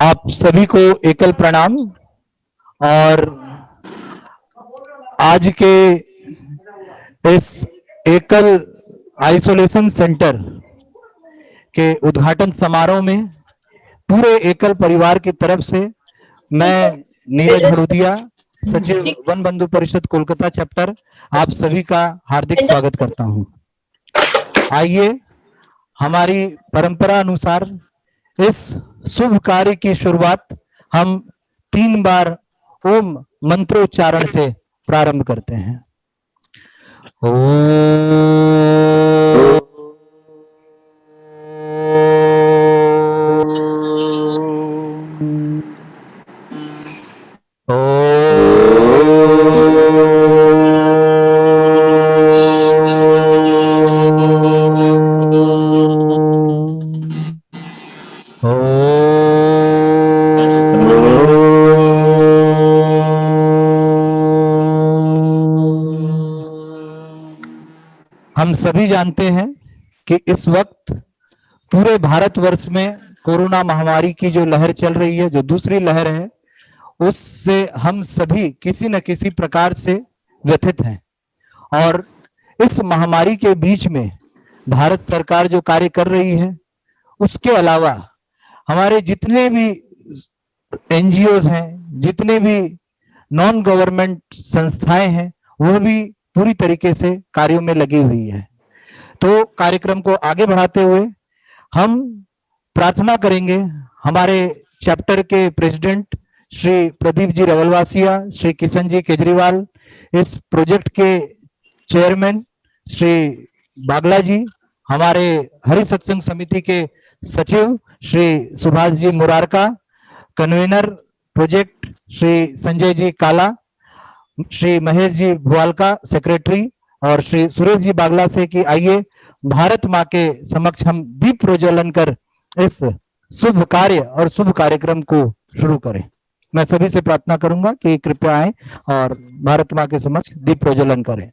आप सभी को एकल प्रणाम। और आज के इस एकल आइसोलेशन सेंटर के उद्घाटन समारोह में पूरे एकल परिवार की तरफ से मैं नीरज हरुदिया, सचिव वन बंधु परिषद कोलकाता चैप्टर, आप सभी का हार्दिक स्वागत करता हूं। आइए हमारी परंपरा अनुसार इस शुभ कार्य की शुरुआत हम 3 बार ओम मंत्रोच्चारण से प्रारंभ करते हैं। हम सभी जानते हैं कि इस वक्त पूरे भारतवर्ष में कोरोना महामारी की जो लहर चल रही है, जो दूसरी लहर है, उससे हम सभी किसी न किसी प्रकार से व्यथित हैं। और इस महामारी के बीच में भारत सरकार जो कार्य कर रही है, उसके अलावा हमारे जितने भी एनजीओज हैं, जितने भी नॉन गवर्नमेंट संस्थाएं हैं, वह भी पूरी तरीके से कार्यों में लगी हुई है। तो कार्यक्रम को आगे बढ़ाते हुए हम प्रार्थना करेंगे हमारे चैप्टर के प्रेसिडेंट श्री प्रदीप जी रवलवासिया, श्री किशन जी केजरीवाल, इस प्रोजेक्ट के चेयरमैन श्री बागला जी, हमारे हरि सत्संग समिति के सचिव श्री सुभाष जी मुरारका, कन्वीनर प्रोजेक्ट श्री संजय जी काला, श्री महेश जी भुआलका सेक्रेटरी, और श्री सुरेश जी बागला से कि आइए भारत माँ के समक्ष हम दीप प्रज्वलन कर इस शुभ कार्य और शुभ कार्यक्रम को शुरू करें। मैं सभी से प्रार्थना करूंगा कि कृपया आए और भारत माँ के समक्ष दीप प्रज्वलन करें।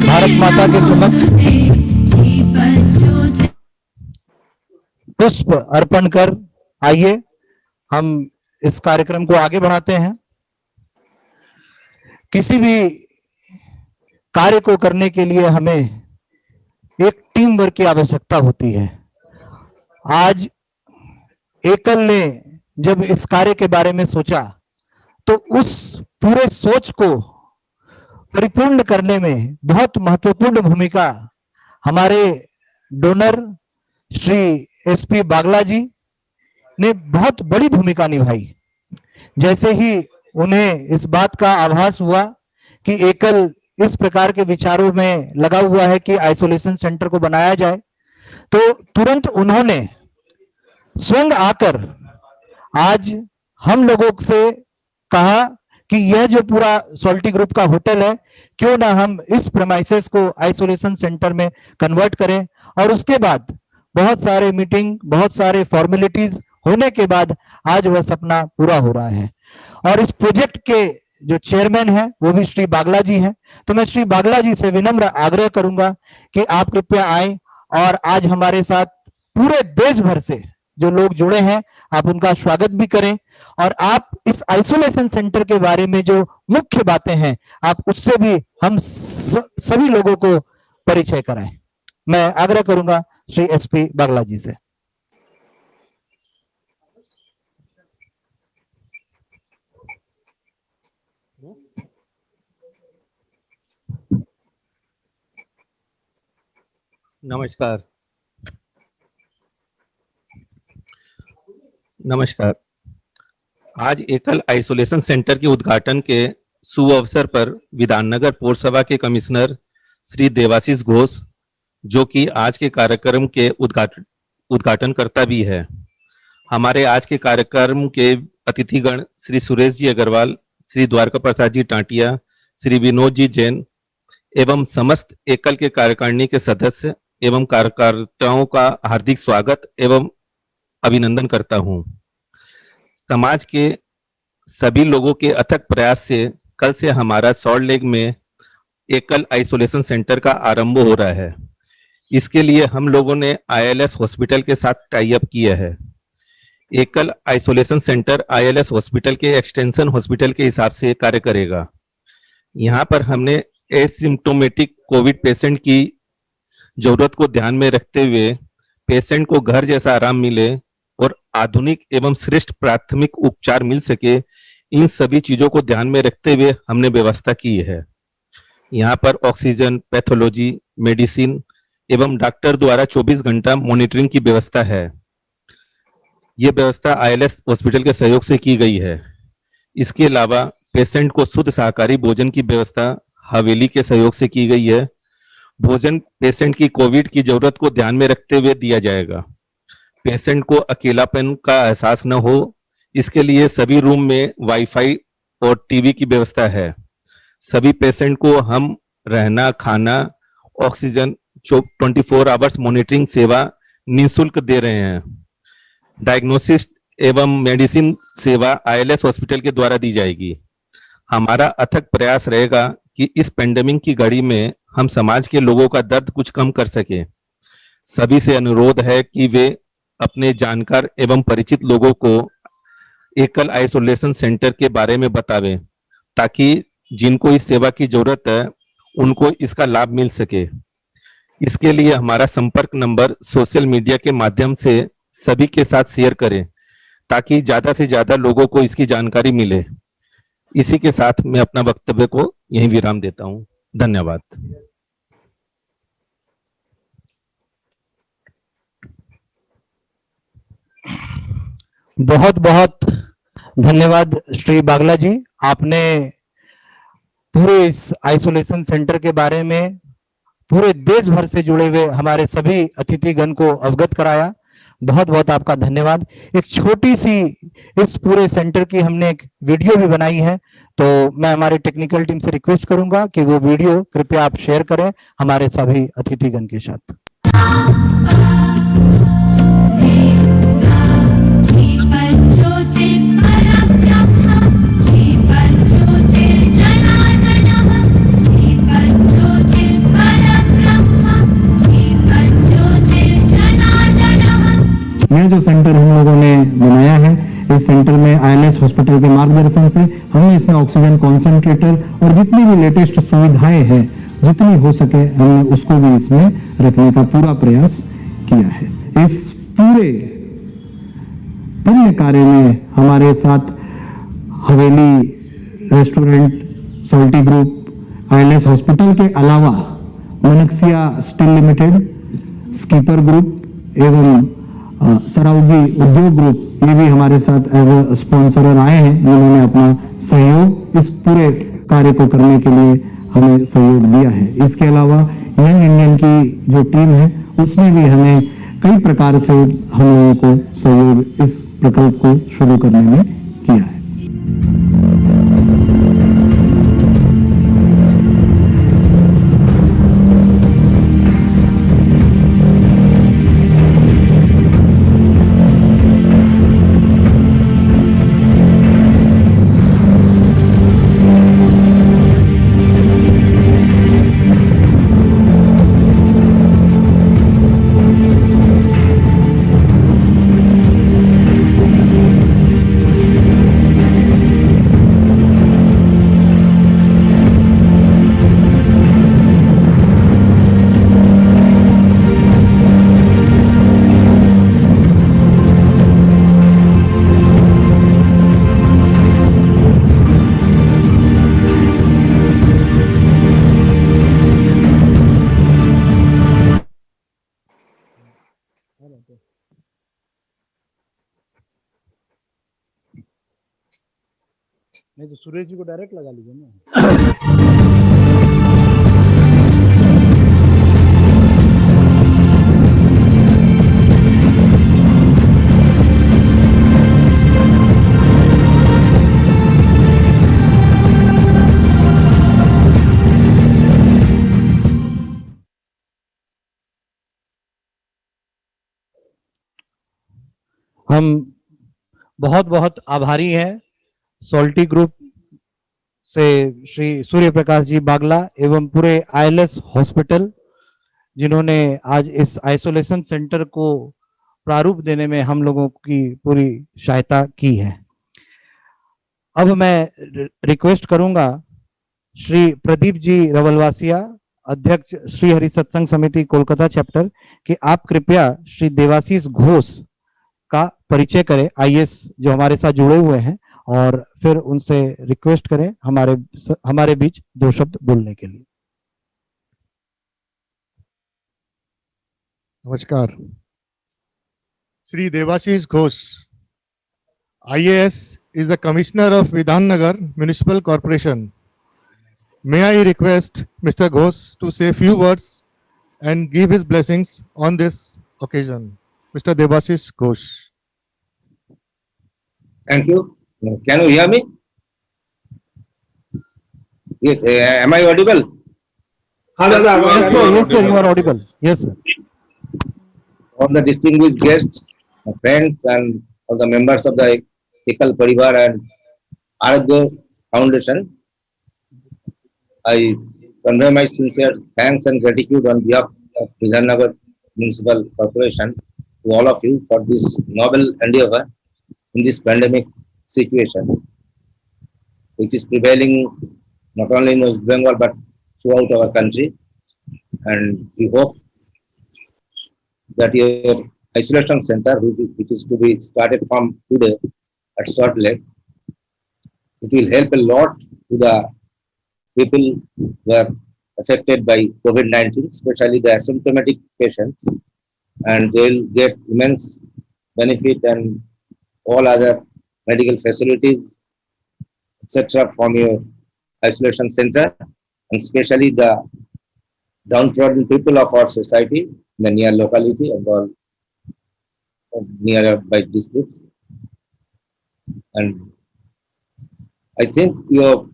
भारत माता के समक्ष पुष्प अर्पण कर आइए हम इस कार्यक्रम को आगे बढ़ाते हैं। किसी भी कार्य को करने के लिए हमें एक टीम वर्क की आवश्यकता होती है। आज एकल ने जब इस कार्य के बारे में सोचा तो उस पूरे सोच को परिपूर्ण करने में बहुत महत्वपूर्ण भूमिका हमारे डोनर श्री एसपी बागला जी ने बहुत बड़ी भूमिका निभाई। जैसे ही उन्हें इस बात का आभास हुआ कि एकल इस प्रकार के विचारों में लगा हुआ है कि आइसोलेशन सेंटर को बनाया जाए, तो तुरंत उन्होंने स्वयं आकर आज हम लोगों से कहा कि यह जो पूरा सोल्टी ग्रुप का होटल है, क्यों ना हम इस प्रेमाइसेस को आइसोलेशन सेंटर में कन्वर्ट करें। और उसके बाद बहुत सारे मीटिंग, बहुत सारे फॉर्मेलिटीज होने के बाद आज वह सपना पूरा हो रहा है। और इस प्रोजेक्ट के जो चेयरमैन है वो भी श्री बागला जी हैं। तो मैं श्री बागला जी से विनम्र आग्रह करूंगा कि आप कृपया आए और आज हमारे साथ पूरे देश भर से जो लोग जुड़े हैं, आप उनका स्वागत भी करें और आप इस आइसोलेशन सेंटर के बारे में जो मुख्य बातें हैं, आप उससे भी हम सभी लोगों को परिचय कराएं। मैं आग्रह करूंगा श्री एसपी बागला जी से। नमस्कार। नमस्कार। आज एकल आइसोलेशन सेंटर के उद्घाटन के शुभ अवसर पर विधाननगर पौरसभा के कमिश्नर श्री देवाशीष घोष, जो कि आज के कार्यक्रम के उद्घाटनकर्ता भी है, हमारे आज के कार्यक्रम के अतिथिगण श्री सुरेश जी अग्रवाल, श्री द्वारका प्रसाद जी टाटिया, श्री विनोद जी जैन एवं समस्त एकल के कार्यकारिणी के सदस्य एवं कार्यकर्ताओं का हार्दिक स्वागत एवं अभिनंदन करता हूं। समाज के सभी लोगों के अथक प्रयास से कल से हमारा सॉल्ट लेक में एकल आइसोलेशन सेंटर का आरंभ हो रहा है। इसके लिए हम लोगों ने आईएलएस हॉस्पिटल के साथ टाई अप किया है। एकल आइसोलेशन सेंटर आईएलएस हॉस्पिटल के एक्सटेंशन हॉस्पिटल के हिसाब से कार्य करेगा। यहाँ पर हमने एसिम्प्टोमेटिक कोविड पेशेंट की जरूरत को ध्यान में रखते हुए पेशेंट को घर जैसा आराम मिले और आधुनिक एवं श्रेष्ठ प्राथमिक उपचार मिल सके, इन सभी चीजों को ध्यान में रखते हुए हमने व्यवस्था की है। यहाँ पर ऑक्सीजन, पैथोलॉजी, मेडिसिन एवं डॉक्टर द्वारा 24 घंटा मॉनिटरिंग की व्यवस्था है। ये व्यवस्था आईएलएस हॉस्पिटल के सहयोग से की गई है। इसके अलावा पेशेंट को शुद्ध शाकाहारी भोजन की व्यवस्था हवेली के सहयोग से की गई है। भोजन पेशेंट की कोविड की जरूरत को ध्यान में रखते हुए दिया जाएगा। पेशेंट को अकेलापन का एहसास न हो, इसके लिए सभी रूम में वाईफाई और टीवी की व्यवस्था है। सभी पेशेंट को हम रहना, खाना, ऑक्सीजन 24 आवर्स मॉनिटरिंग सेवा निःशुल्क दे रहे हैं। डायग्नोसिस एवं मेडिसिन सेवा आईएलएस हॉस्पिटल के द्वारा दी जाएगी। हमारा अथक प्रयास रहेगा कि इस पेंडेमिक की घड़ी में हम समाज के लोगों का दर्द कुछ कम कर सके। सभी से अनुरोध है कि वे अपने जानकार एवं परिचित लोगों को एकल आइसोलेशन सेंटर के बारे में बतावें, ताकि जिनको इस सेवा की जरूरत है उनको इसका लाभ मिल सके। इसके लिए हमारा संपर्क नंबर सोशल मीडिया के माध्यम से सभी के साथ शेयर करें, ताकि ज्यादा से ज्यादा लोगों को इसकी जानकारी मिले। इसी के साथ मैं अपना वक्तव्य को यहीं विराम देता हूं। धन्यवाद। बहुत बहुत धन्यवाद श्री बागला जी। आपने पूरे इस आइसोलेशन सेंटर के बारे में पूरे देश भर से जुड़े हुए हमारे सभी अतिथिगण को अवगत कराया। बहुत बहुत आपका धन्यवाद। एक छोटी सी इस पूरे सेंटर की हमने एक वीडियो भी बनाई है, तो मैं हमारे टेक्निकल टीम से रिक्वेस्ट करूंगा कि वो वीडियो कृपया आप शेयर करें हमारे सभी अतिथिगण के साथ। यह जो सेंटर हम लोगों ने बनाया है, इस सेंटर में आईएलएस हॉस्पिटल के मार्गदर्शन से हमने इसमें ऑक्सीजन कॉन्सेंट्रेटर और जितनी भी लेटेस्ट सुविधाएं हैं, जितनी हो सके हमने उसको भी इसमें रखने का पूरा प्रयास किया है। इस पूरे पुण्य कार्य में हमारे साथ हवेली रेस्टोरेंट, सोल्टी ग्रुप, आईएलएस हॉस्पिटल के अलावा Manaksia steel limited, skipper group एवं सराउगी उद्योग ग्रुप, ये भी हमारे साथ एज अ स्पॉन्सरर आए हैं, जिन्होंने अपना सहयोग इस पूरे कार्य को करने के लिए हमें सहयोग दिया है। इसके अलावा यंग इंडियन की जो टीम है, उसने भी हमें कई प्रकार से हम लोगों को सहयोग इस प्रकल्प को शुरू करने में किया है। नहीं तो सुरेश जी को डायरेक्ट लगा लीजिए ना। हम बहुत बहुत आभारी हैं सोल्टी ग्रुप से श्री सूर्य प्रकाश जी बागला एवं पूरे आईएलएस हॉस्पिटल, जिन्होंने आज इस आइसोलेशन सेंटर को प्रारूप देने में हम लोगों की पूरी सहायता की है। अब मैं रिक्वेस्ट करूंगा श्री प्रदीप जी रवलवासिया, अध्यक्ष श्री हरि सत्संग समिति कोलकाता चैप्टर, कि आप कृपया श्री देवाशीष घोष का परिचय करें, आईएएस जो हमारे साथ जुड़े हुए हैं, और फिर उनसे रिक्वेस्ट करें हमारे बीच 2 शब्द बोलने के लिए। नमस्कार। Sri Devashish Ghosh, IAS, is the Commissioner of Vidhannagar Municipal Corporation. May I request Mr. Ghosh to say a few words and give his blessings on this occasion. Mr. Devashish Ghosh. Thank you. Can you hear me? Yes. Am I audible? Yes, sir, you are audible. Yes, sir. All the distinguished guests, my friends, and all the members of the Ekal Parivar and Aragya Foundation, I convey my sincere thanks and gratitude on behalf of Vidhannagar Municipal Corporation to all of you for this noble endeavor in this pandemic situation, which is prevailing not only in West Bengal but throughout our country. And we hope that your isolation center, which is to be started from today at Salt Lake, it will help a lot to the people who are affected by COVID-19, especially the asymptomatic patients, and they will get immense benefit and all other medical facilities, etc. from your isolation center, and especially the downtrodden people of our society in the near locality and all nearby districts. And I think your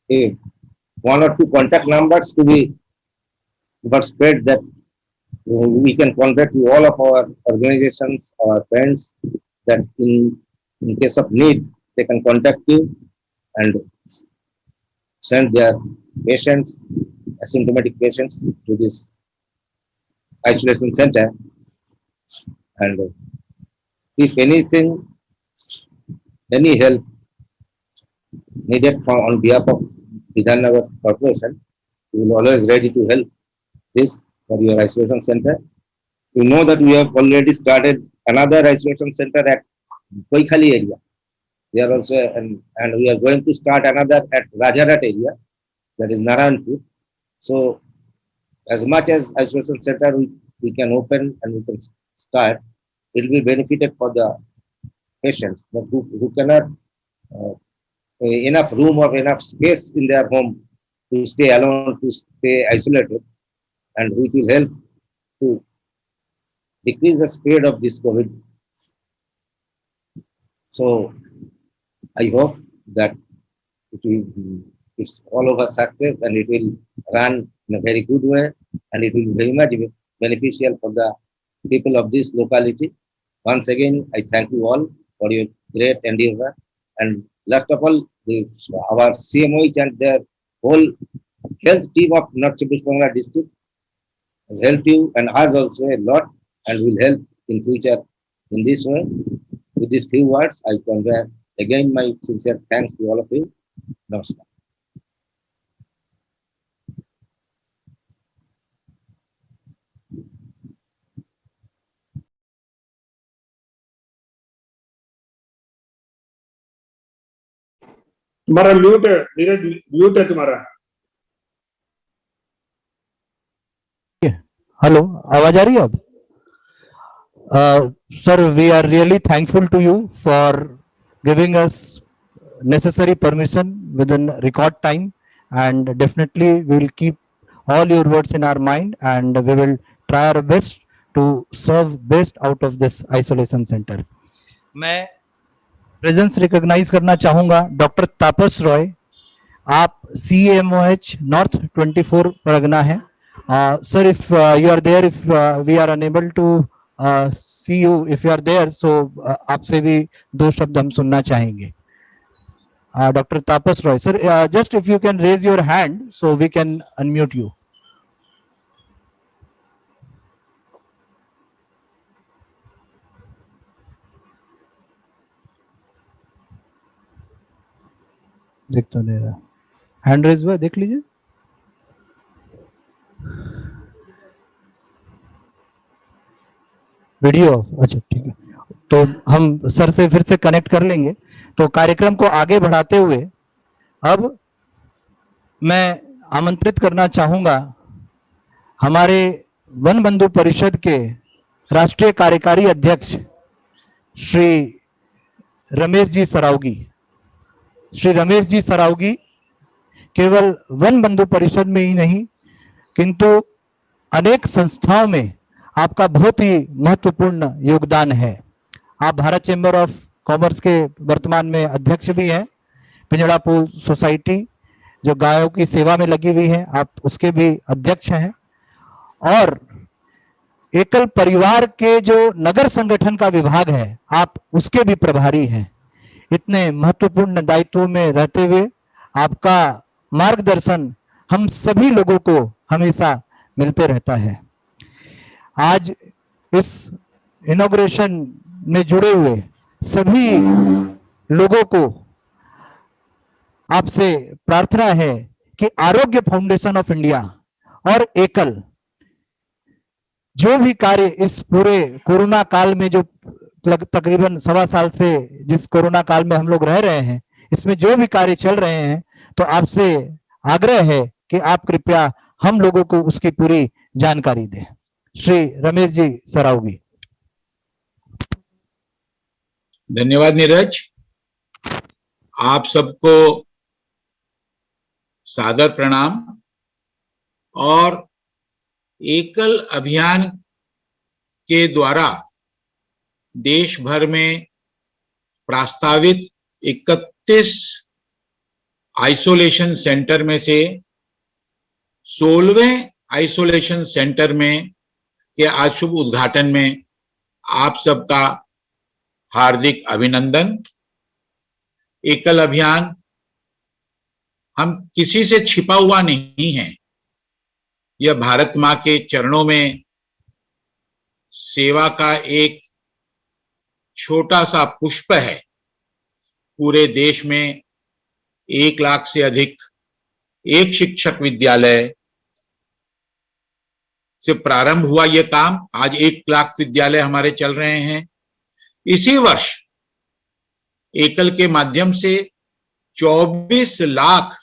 1 or 2 contact numbers to be spread, that we can contact to all of our organizations, our friends, that in case of need, they can contact you and send their patients, asymptomatic patients, to this isolation center. And if anything, any help needed from on behalf of Vidhannagar Corporation, we will always ready to help this for your isolation center. You know that we have already started another isolation center at Koikhali area. There also, and we are going to start another at Rajarat area, that is Narayanpur. So, as much as isolation center we can open and we can start, it will be benefited for the patients who cannot enough room or enough space in their home to stay alone, to stay isolated, and which will help to decrease the spread of this COVID. So I hope that it's all of a success, and it will run in a very good way, and it will be very much beneficial for the people of this locality. Once again, I thank you all for your great endeavor, and last of all, our CMOH and their whole health team of North Chhattisgarh Pangala district has helped you and us also a lot, and will help in future in this way. With these few words, I convey again my sincere thanks to all of you. Namaskar. तुम्हारा mute है Neeraj, mute है तुम्हारा। Hello, आवाज आ रही है अब? Sir, we are really thankful to you for giving us necessary permission within record time, and definitely we will keep all your words in our mind, and we will try our best to serve best out of this isolation center. मैं presence recognise करना चाहूंगा doctor Tapas Roy, आप CMOH north 24 Pargana है। Sir, if you are there, if we are unable to see you, if you are there, so आपसे भी दो शब्द हम सुनना चाहेंगे। Doctor Tapas Roy sir, just if you can raise your hand so we can unmute you. देख तो नहीं रहा, हैंड रेज हुआ, देख लीजिए। वीडियो ऑफ, अच्छा ठीक है, तो हम सर से फिर से कनेक्ट कर लेंगे। तो कार्यक्रम को आगे बढ़ाते हुए अब मैं आमंत्रित करना चाहूंगा हमारे वन बंधु परिषद के राष्ट्रीय कार्यकारी अध्यक्ष श्री रमेश जी सरावगी। श्री रमेश जी सरावगी केवल वन बंधु परिषद में ही नहीं किंतु अनेक संस्थाओं में आपका बहुत ही महत्वपूर्ण योगदान है। आप भारत चैम्बर ऑफ कॉमर्स के वर्तमान में अध्यक्ष भी हैं। पिंजड़ापुर सोसाइटी जो गायों की सेवा में लगी हुई है, आप उसके भी अध्यक्ष हैं, और एकल परिवार के जो नगर संगठन का विभाग है, आप उसके भी प्रभारी हैं। इतने महत्वपूर्ण दायित्वों में रहते हुए आपका मार्गदर्शन हम सभी लोगों को हमेशा मिलते रहता है। आज इस इनॉग्रेशन में जुड़े हुए सभी लोगों को आपसे प्रार्थना है कि आरोग्य फाउंडेशन ऑफ इंडिया और एकल जो भी कार्य इस पूरे कोरोना काल में, जो तकरीबन 1.25 साल से जिस कोरोना काल में हम लोग रह रहे हैं, इसमें जो भी कार्य चल रहे हैं, तो आपसे आग्रह है कि आप कृपया हम लोगों को उसकी पूरी जानकारी दें। श्री रमेश जी सरावगी। धन्यवाद नीरज। आप सबको सादर प्रणाम। और एकल अभियान के द्वारा देश भर में प्रस्तावित 31 आइसोलेशन सेंटर में से 16वें आइसोलेशन सेंटर में के आज शुभ उद्घाटन में आप सबका हार्दिक अभिनंदन। एकल अभियान हम किसी से छिपा हुआ नहीं है। यह भारत मां के चरणों में सेवा का एक छोटा सा पुष्प है। पूरे देश में 1 लाख से अधिक एक शिक्षक विद्यालय से प्रारंभ हुआ यह काम। आज 1 लाख विद्यालय हमारे चल रहे हैं। इसी वर्ष एकल के माध्यम से 24 लाख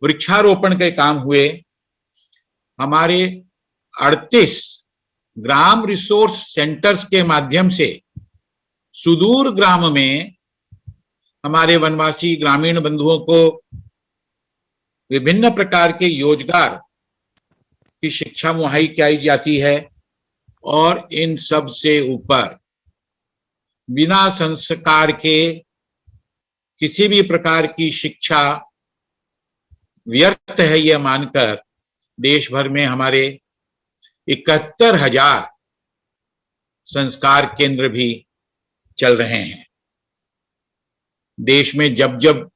वृक्षारोपण के काम हुए। हमारे 38 ग्राम रिसोर्स सेंटर्स के माध्यम से सुदूर ग्राम में हमारे वनवासी ग्रामीण बंधुओं को विभिन्न प्रकार के रोजगार की शिक्षा मुहैया कराई जाती है। और इन सब से ऊपर बिना संस्कार के किसी भी प्रकार की शिक्षा व्यर्थ है, यह मानकर देश भर में हमारे 71,000 संस्कार केंद्र भी चल रहे हैं। देश में जब जब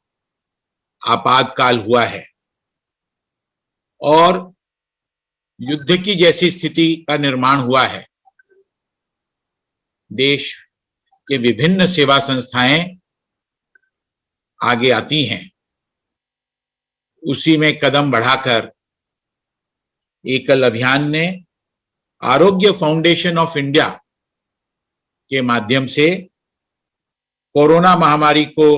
आपातकाल हुआ है और युद्ध की जैसी स्थिति का निर्माण हुआ है, देश के विभिन्न सेवा संस्थाएं आगे आती हैं। उसी में कदम बढ़ाकर एकल अभियान ने आरोग्य फाउंडेशन ऑफ इंडिया के माध्यम से कोरोना महामारी को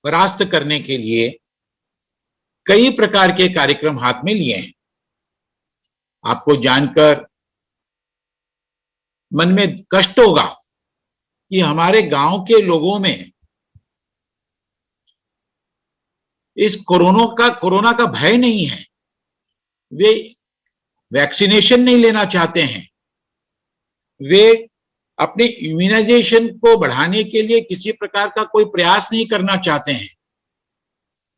परास्त करने के लिए कई प्रकार के कार्यक्रम हाथ में लिए हैं। आपको जानकर मन में कष्ट होगा कि हमारे गांव के लोगों में इस कोरोना का भय नहीं है, वे वैक्सीनेशन नहीं लेना चाहते हैं, वे अपने इम्यूनाइजेशन को बढ़ाने के लिए किसी प्रकार का कोई प्रयास नहीं करना चाहते हैं।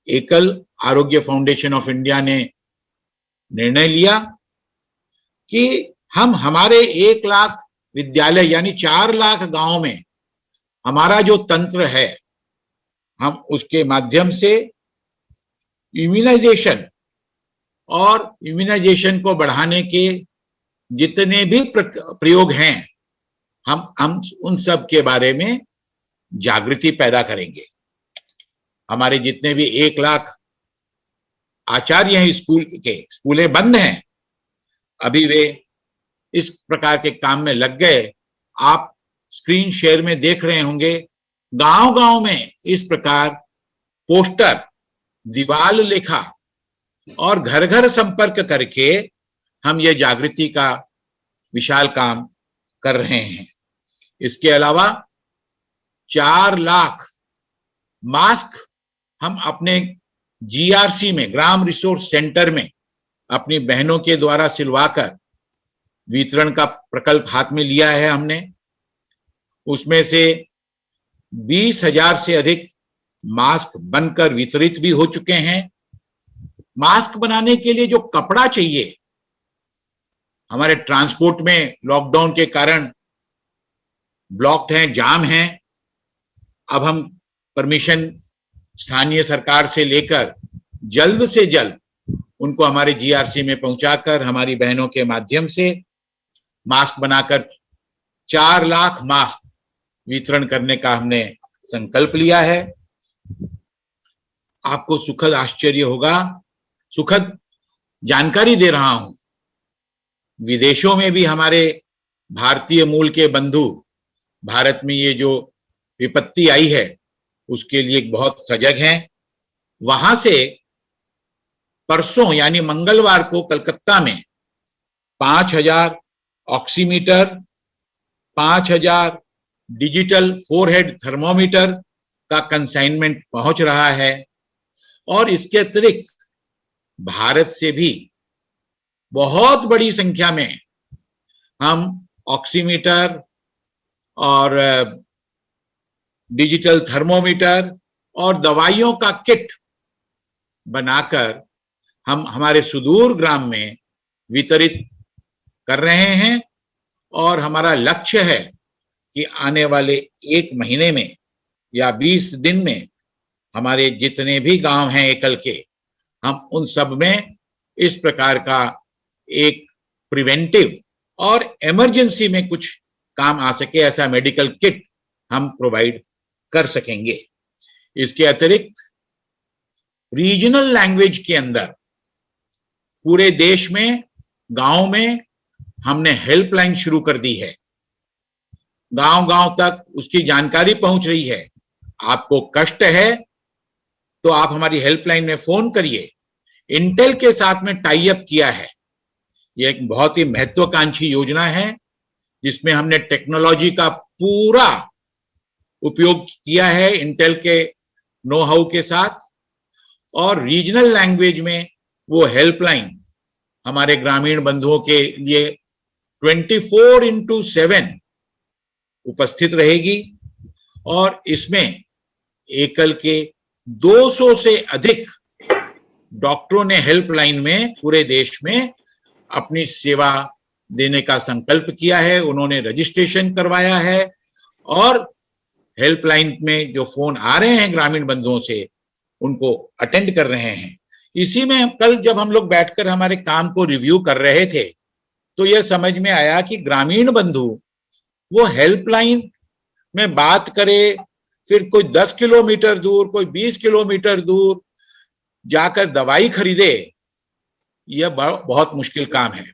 एकल आरोग्य फाउंडेशन ऑफ इंडिया ने निर्णय लिया कि हम हमारे 1 लाख विद्यालय यानी 4 लाख गांव में हमारा जो तंत्र है, हम उसके माध्यम से इम्यूनाइजेशन और इम्यूनाइजेशन को बढ़ाने के जितने भी प्रयोग हैं, हम उन सब के बारे में जागृति पैदा करेंगे। हमारे जितने भी 1 लाख आचार्य हैं स्कूलें बंद हैं, अभी वे इस प्रकार के काम में लग गए। आप स्क्रीन शेयर में देख रहे होंगे, गांव-गांव में इस प्रकार पोस्टर, दीवाल लिखा और घर-घर संपर्क करके हम ये जागृति का विशाल काम कर रहे हैं। इसके अलावा 4 लाख मास्क हम अपने जीआरसी में, ग्राम रिसोर्स सेंटर में, अपनी बहनों के द्वारा सिलवाकर वितरण का प्रकल्प हाथ में लिया है हमने। उसमें से 20,000 से अधिक मास्क बनकर वितरित भी हो चुके हैं। मास्क बनाने के लिए जो कपड़ा चाहिए, हमारे ट्रांसपोर्ट में लॉकडाउन के कारण ब्लॉक्ड हैं, जाम हैं। अब हम परमिशन स्थानीय सरकार से लेकर जल्द से जल्द उनको हमारे जीआरसी में पहुंचाकर हमारी बहनों के माध्यम से मास्क बनाकर 4 लाख मास्क वितरण करने का हमने संकल्प लिया है। आपको सुखद आश्चर्य होगा, सुखद जानकारी दे रहा हूं, विदेशों में भी हमारे भारतीय मूल के बंधु भारत में ये जो विपत्ति आई है उसके लिए बहुत सजग हैं। वहां से परसों यानी मंगलवार को कलकत्ता में 5,000 ऑक्सीमीटर, 5,000 डिजिटल फोरहेड थर्मोमीटर का कंसाइनमेंट पहुंच रहा है। और इसके अतिरिक्त भारत से भी बहुत बड़ी संख्या में हम ऑक्सीमीटर और डिजिटल थर्मोमीटर और दवाइयों का किट बनाकर हम हमारे सुदूर ग्राम में वितरित कर रहे हैं। और हमारा लक्ष्य है कि आने वाले 1 महीने में या 20 दिन में हमारे जितने भी गांव हैं एकल के, हम उन सब में इस प्रकार का एक प्रिवेंटिव और इमरजेंसी में कुछ काम आ सके ऐसा मेडिकल किट हम प्रोवाइड कर सकेंगे। इसके अतिरिक्त रीजनल लैंग्वेज के अंदर पूरे देश में गांव में हमने हेल्पलाइन शुरू कर दी है। गांव-गांव तक उसकी जानकारी पहुंच रही है। आपको कष्ट है तो आप हमारी हेल्पलाइन में फोन करिए। इंटेल के साथ में टाई अप किया है। यह एक बहुत ही महत्वाकांक्षी योजना है जिसमें हमने टेक्नोलॉजी का पूरा उपयोग किया है इंटेल के नो हाउ के साथ। और रीजनल लैंग्वेज में वो हेल्पलाइन हमारे ग्रामीण बंधुओं के लिए 24/7 उपस्थित रहेगी। और इसमें एकल के 200 से अधिक डॉक्टरों ने हेल्पलाइन में पूरे देश में अपनी सेवा देने का संकल्प किया है। उन्होंने रजिस्ट्रेशन करवाया है और हेल्पलाइन में जो फोन आ रहे हैं ग्रामीण बंधुओं से उनको अटेंड कर रहे हैं। इसी में कल जब हम लोग बैठकर हमारे काम को रिव्यू कर रहे थे तो यह समझ में आया कि ग्रामीण बंधु वो हेल्पलाइन में बात करे, फिर कोई 10 किलोमीटर दूर, कोई 20 किलोमीटर दूर जाकर दवाई खरीदे, यह बहुत मुश्किल काम है।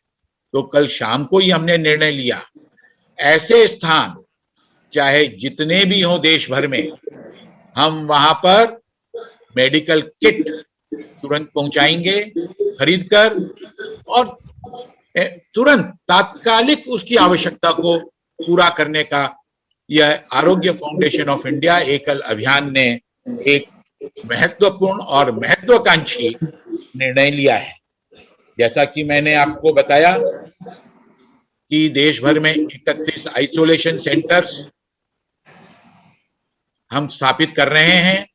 तो कल शाम को ही हमने निर्णय लिया, ऐसे स्थान चाहे जितने भी हों देश भर में, हम वहां पर मेडिकल किट तुरंत पहुंचाएंगे खरीदकर और तुरंत तात्कालिक उसकी आवश्यकता को पूरा करने का यह आरोग्य फाउंडेशन ऑफ इंडिया एकल अभियान ने एक महत्वपूर्ण और महत्वाकांक्षी निर्णय लिया है। जैसा कि मैंने आपको बताया कि देश भर में 31 आइसोलेशन सेंटर्स हम स्थापित कर रहे हैं।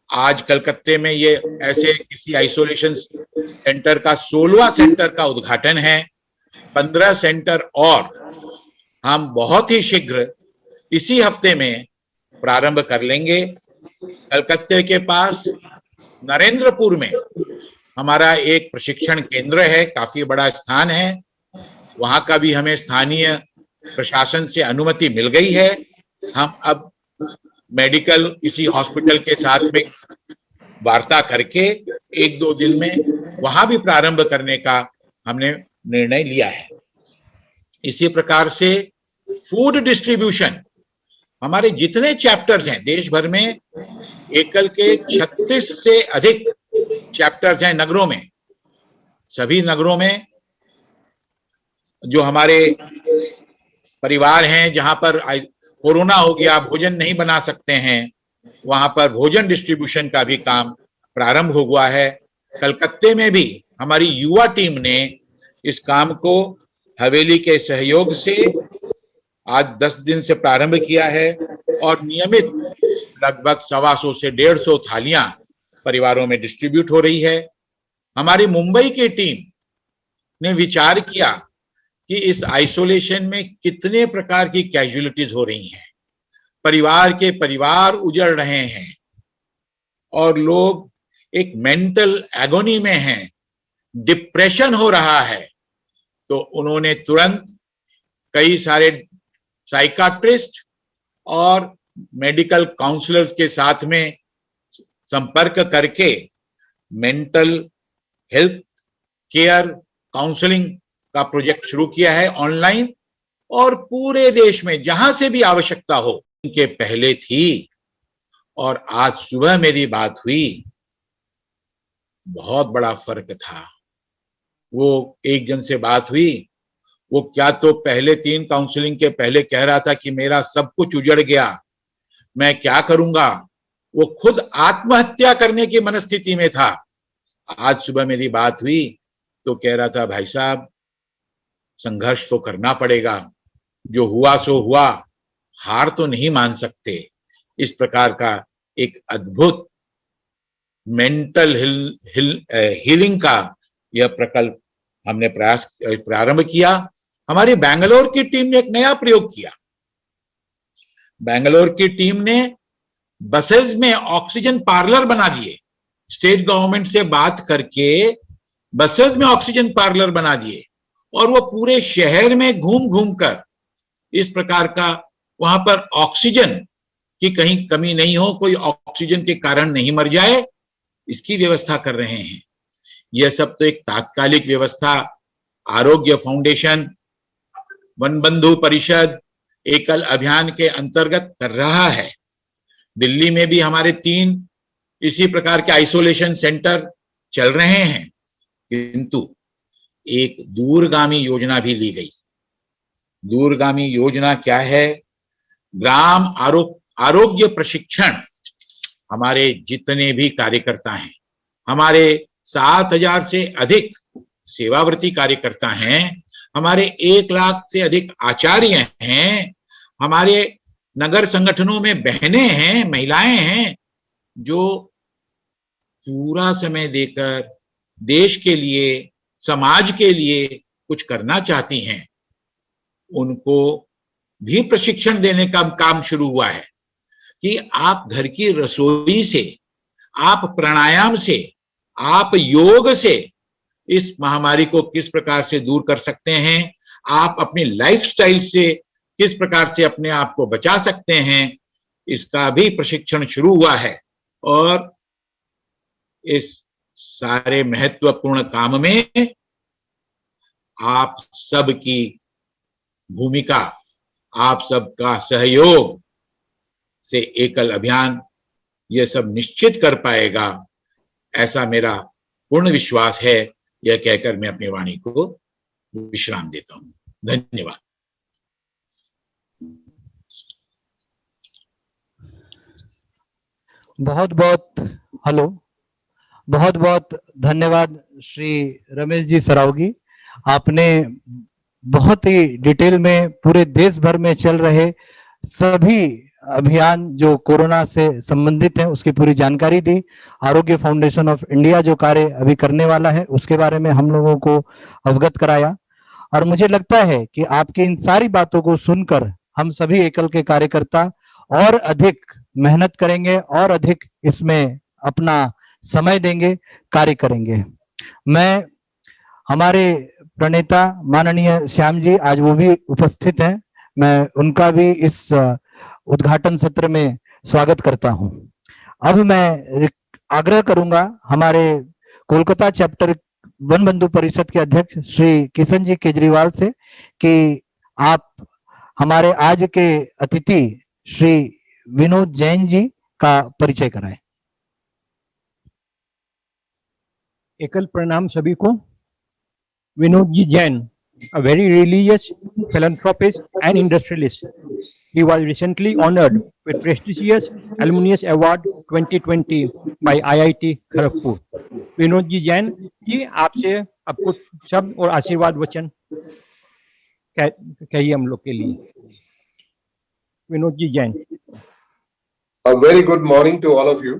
आज कलकत्ते में ये ऐसे किसी आइसोलेशन सेंटर का 16वां सेंटर का उद्घाटन है। 15 सेंटर और हम बहुत ही शीघ्र इसी हफ्ते में प्रारंभ कर लेंगे। कलकत्ते के पास नरेंद्रपुर में हमारा एक प्रशिक्षण केंद्र है, काफी बड़ा स्थान है। वहां का भी हमें स्थानीय प्रशासन से अनुमति मिल गई है। हम अब मेडिकल किसी हॉस्पिटल के साथ में वार्ता करके 1-2 दिन में वहां भी प्रारंभ करने का हमने निर्णय लिया है। इसी प्रकार से फूड डिस्ट्रीब्यूशन, हमारे जितने चैप्टर्स हैं देश भर में, एकल के 36 से अधिक चैप्टर्स हैं नगरों में। सभी नगरों में जो हमारे परिवार हैं जहां पर कोरोना हो गया, भोजन नहीं बना सकते हैं, वहां पर भोजन डिस्ट्रीब्यूशन का भी काम प्रारंभ हो गया है। कलकत्ते में भी हमारी युवा टीम ने इस काम को हवेली के सहयोग से आज 10 दिन से प्रारंभ किया है और नियमित लगभग 125 से 150 थालियां परिवारों में डिस्ट्रीब्यूट हो रही है। हमारी मुंबई की टीम ने विचार किया कि इस आइसोलेशन में कितने प्रकार की कैजुअलिटीज हो रही हैं, परिवार के परिवार उजड़ रहे हैं और लोग एक मेंटल एगोनी में हैं, डिप्रेशन हो रहा है। तो उन्होंने तुरंत कई सारे साइकाट्रिस्ट और मेडिकल काउंसलर्स के साथ में संपर्क करके मेंटल हेल्थ केयर काउंसलिंग का प्रोजेक्ट शुरू किया है ऑनलाइन, और पूरे देश में जहां से भी आवश्यकता हो इनके पहले थी। और आज सुबह मेरी बात हुई, बहुत बड़ा फर्क था। वो एक जन से बात हुई, वो क्या तो पहले 3 काउंसलिंग के पहले कह रहा था कि मेरा सब कुछ उजड़ गया, मैं क्या करूंगा। वो खुद आत्महत्या करने की मनस्थिति में था। आज सुबह मेरी बात हुई तो कह रहा था, भाई साहब संघर्ष तो करना पड़ेगा, जो हुआ सो हुआ, हार तो नहीं मान सकते। इस प्रकार का एक अद्भुत मेंटल हीलिंग का यह प्रकल्प हमने प्रारंभ किया। हमारी बैंगलोर की टीम ने एक नया प्रयोग किया। बैंगलोर की टीम ने बसेस में ऑक्सीजन पार्लर बना दिए। स्टेट गवर्नमेंट से बात करके बसेस में ऑक्सीजन पार्लर बना दिए और वो पूरे शहर में घूम घूम कर इस प्रकार का, वहां पर ऑक्सीजन की कहीं कमी नहीं हो, कोई ऑक्सीजन के कारण नहीं मर जाए, इसकी व्यवस्था कर रहे हैं। यह सब तो एक तात्कालिक व्यवस्था आरोग्य फाउंडेशन, वन बंधु परिषद, एकल अभियान के अंतर्गत कर रहा है। दिल्ली में भी हमारे 3 इसी प्रकार के आइसोलेशन सेंटर चल रहे हैं, किंतु एक दूरगामी योजना भी ली गई। दूरगामी योजना क्या है? ग्राम आरोग्य प्रशिक्षण। हमारे जितने भी कार्यकर्ता हैं, हमारे 7000 से अधिक सेवावर्ती कार्यकर्ता हैं, हमारे 1 लाख से अधिक आचार्य हैं, हमारे नगर संगठनों में बहनें हैं, महिलाएं हैं, जो पूरा समय देकर देश के लिए, समाज के लिए कुछ करना चाहती हैं। उनको भी प्रशिक्षण देने का काम शुरू हुआ है कि आप घर की रसोई से, आप प्राणायाम से, आप योग से इस महामारी को किस प्रकार से दूर कर सकते हैं, आप अपनी लाइफस्टाइल से किस प्रकार से अपने आप को बचा सकते हैं, इसका भी प्रशिक्षण शुरू हुआ है। और इस सारे महत्वपूर्ण काम में आप सबकी भूमिका, आप सबका सहयोग से एकल अभियान यह सब निश्चित कर पाएगा, ऐसा मेरा पूर्ण विश्वास है। यह कहकर मैं अपनी वाणी को विश्राम देता हूं। धन्यवाद। बहुत बहुत हेलो, बहुत बहुत धन्यवाद श्री रमेश जी सरावगी। आपने बहुत ही डिटेल में पूरे देश भर में चल रहे सभी अभियान जो कोरोना से संबंधित है उसकी पूरी जानकारी दी। आरोग्य फाउंडेशन ऑफ इंडिया जो कार्य अभी करने वाला है उसके बारे में हम लोगों को अवगत कराया। और मुझे लगता है कि आपकी इन सारी बातों को सुनकर हम सभी एकल के कार्यकर्ता और अधिक मेहनत करेंगे और अधिक इसमें अपना समय देंगे, कार्य करेंगे। मैं हमारे प्रणेता माननीय श्याम जी आज वो भी उपस्थित हैं, मैं उनका भी इस उद्घाटन सत्र में स्वागत करता हूं। अब मैं आग्रह करूंगा हमारे कोलकाता चैप्टर वन बंधु परिषद के अध्यक्ष श्री किशन जी केजरीवाल से कि आप हमारे आज के अतिथि श्री विनोद जैन जी का परिचय कराएं। एकल प्रणाम सभी को। Vinod ji Jain, a very religious philanthropist and industrialist. He was recently honored with prestigious Alumnius Award 2020 by IIT Kharagpur. Vinod ji Jain ji, आपसे अब कुछ शब्द और आशीर्वाद वचन कहिए हम लोग के लिए। Vinod ji Jain. A very good morning to all of you.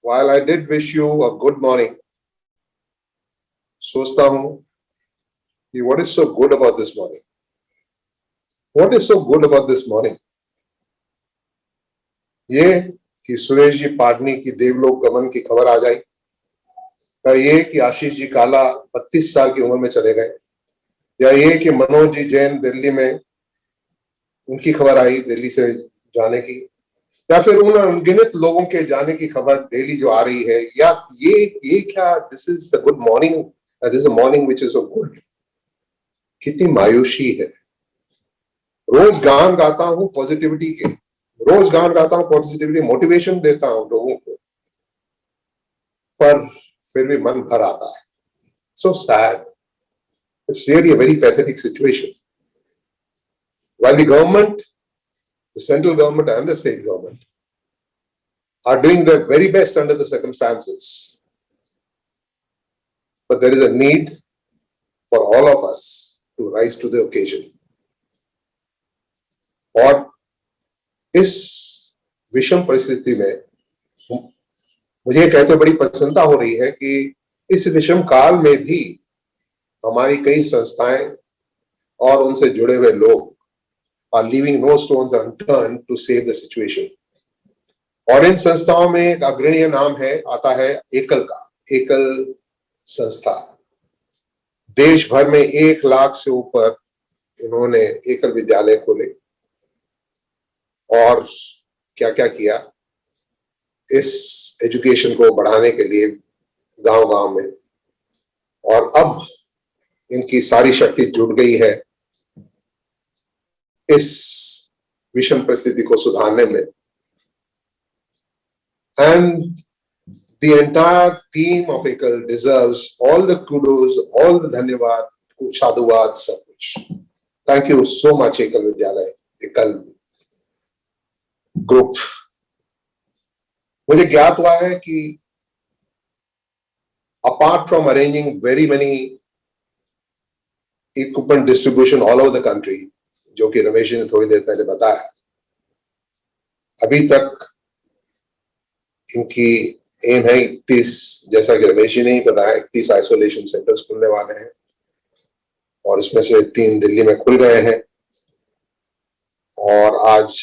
While I did wish you a good morning, सोचता हूं कि what is so good about this morning? What is so good about this morning? ये कि सुरेश जी पाटनी की देवलोक गमन की खबर आ जाई, या ये कि आशीष जी काला 32 साल की उम्र में चले गए, या ये कि मनोज जी जैन दिल्ली में उनकी खबर आई दिल्ली से जाने की, या फिर उन अनगिनत लोगों के जाने की खबर डेली जो आ रही है, या ये क्या this is the good morning, this is a morning which is so good. कितनी मायूसी है। रोज गान गाता हूं पॉजिटिविटी के, रोज गान गाता हूं पॉजिटिविटी, मोटिवेशन देता हूं लोगों को, पर फिर भी मन भर आता है। So sad, it's really a very pathetic situation. While the government, the central government and the state government are doing their very best under the circumstances, but there is a need for all of us to rise to the occasion. और इस विषम परिस्थिति में मुझे कहते बड़ी प्रसन्नता हो रही है कि इस विषम काल में भी हमारी कई संस्थाएं और उनसे जुड़े हुए लोग are leaving no stones unturned to save the situation. और इन संस्थाओं में एक अग्रणी नाम है, आता है एकल का, एकल संस्था। देश भर में 1 लाख से ऊपर इन्होंने एकल विद्यालय खोले और क्या क्या किया इस एजुकेशन को बढ़ाने के लिए गांव-गांव में। और अब इनकी सारी शक्ति जुट गई है इस विषम परिस्थिति को सुधारने में। And the entire team of Ekal deserves all the kudos, all the धन्यवाद, साधुवाद, सब कुछ। Thank you so much Ekal विद्यालय, एकल ग्रुप। मुझे ज्ञात हुआ है कि apart from arranging very many equipment distribution all over the country, जो कि रमेश जी ने थोड़ी देर पहले बताया, अभी तक इनकी एम है 31, जैसा कि रमेश जी ने ही बताया, 31 आइसोलेशन सेंटर्स खुलने वाले हैं और इसमें से 3 दिल्ली में खुल गए हैं और आज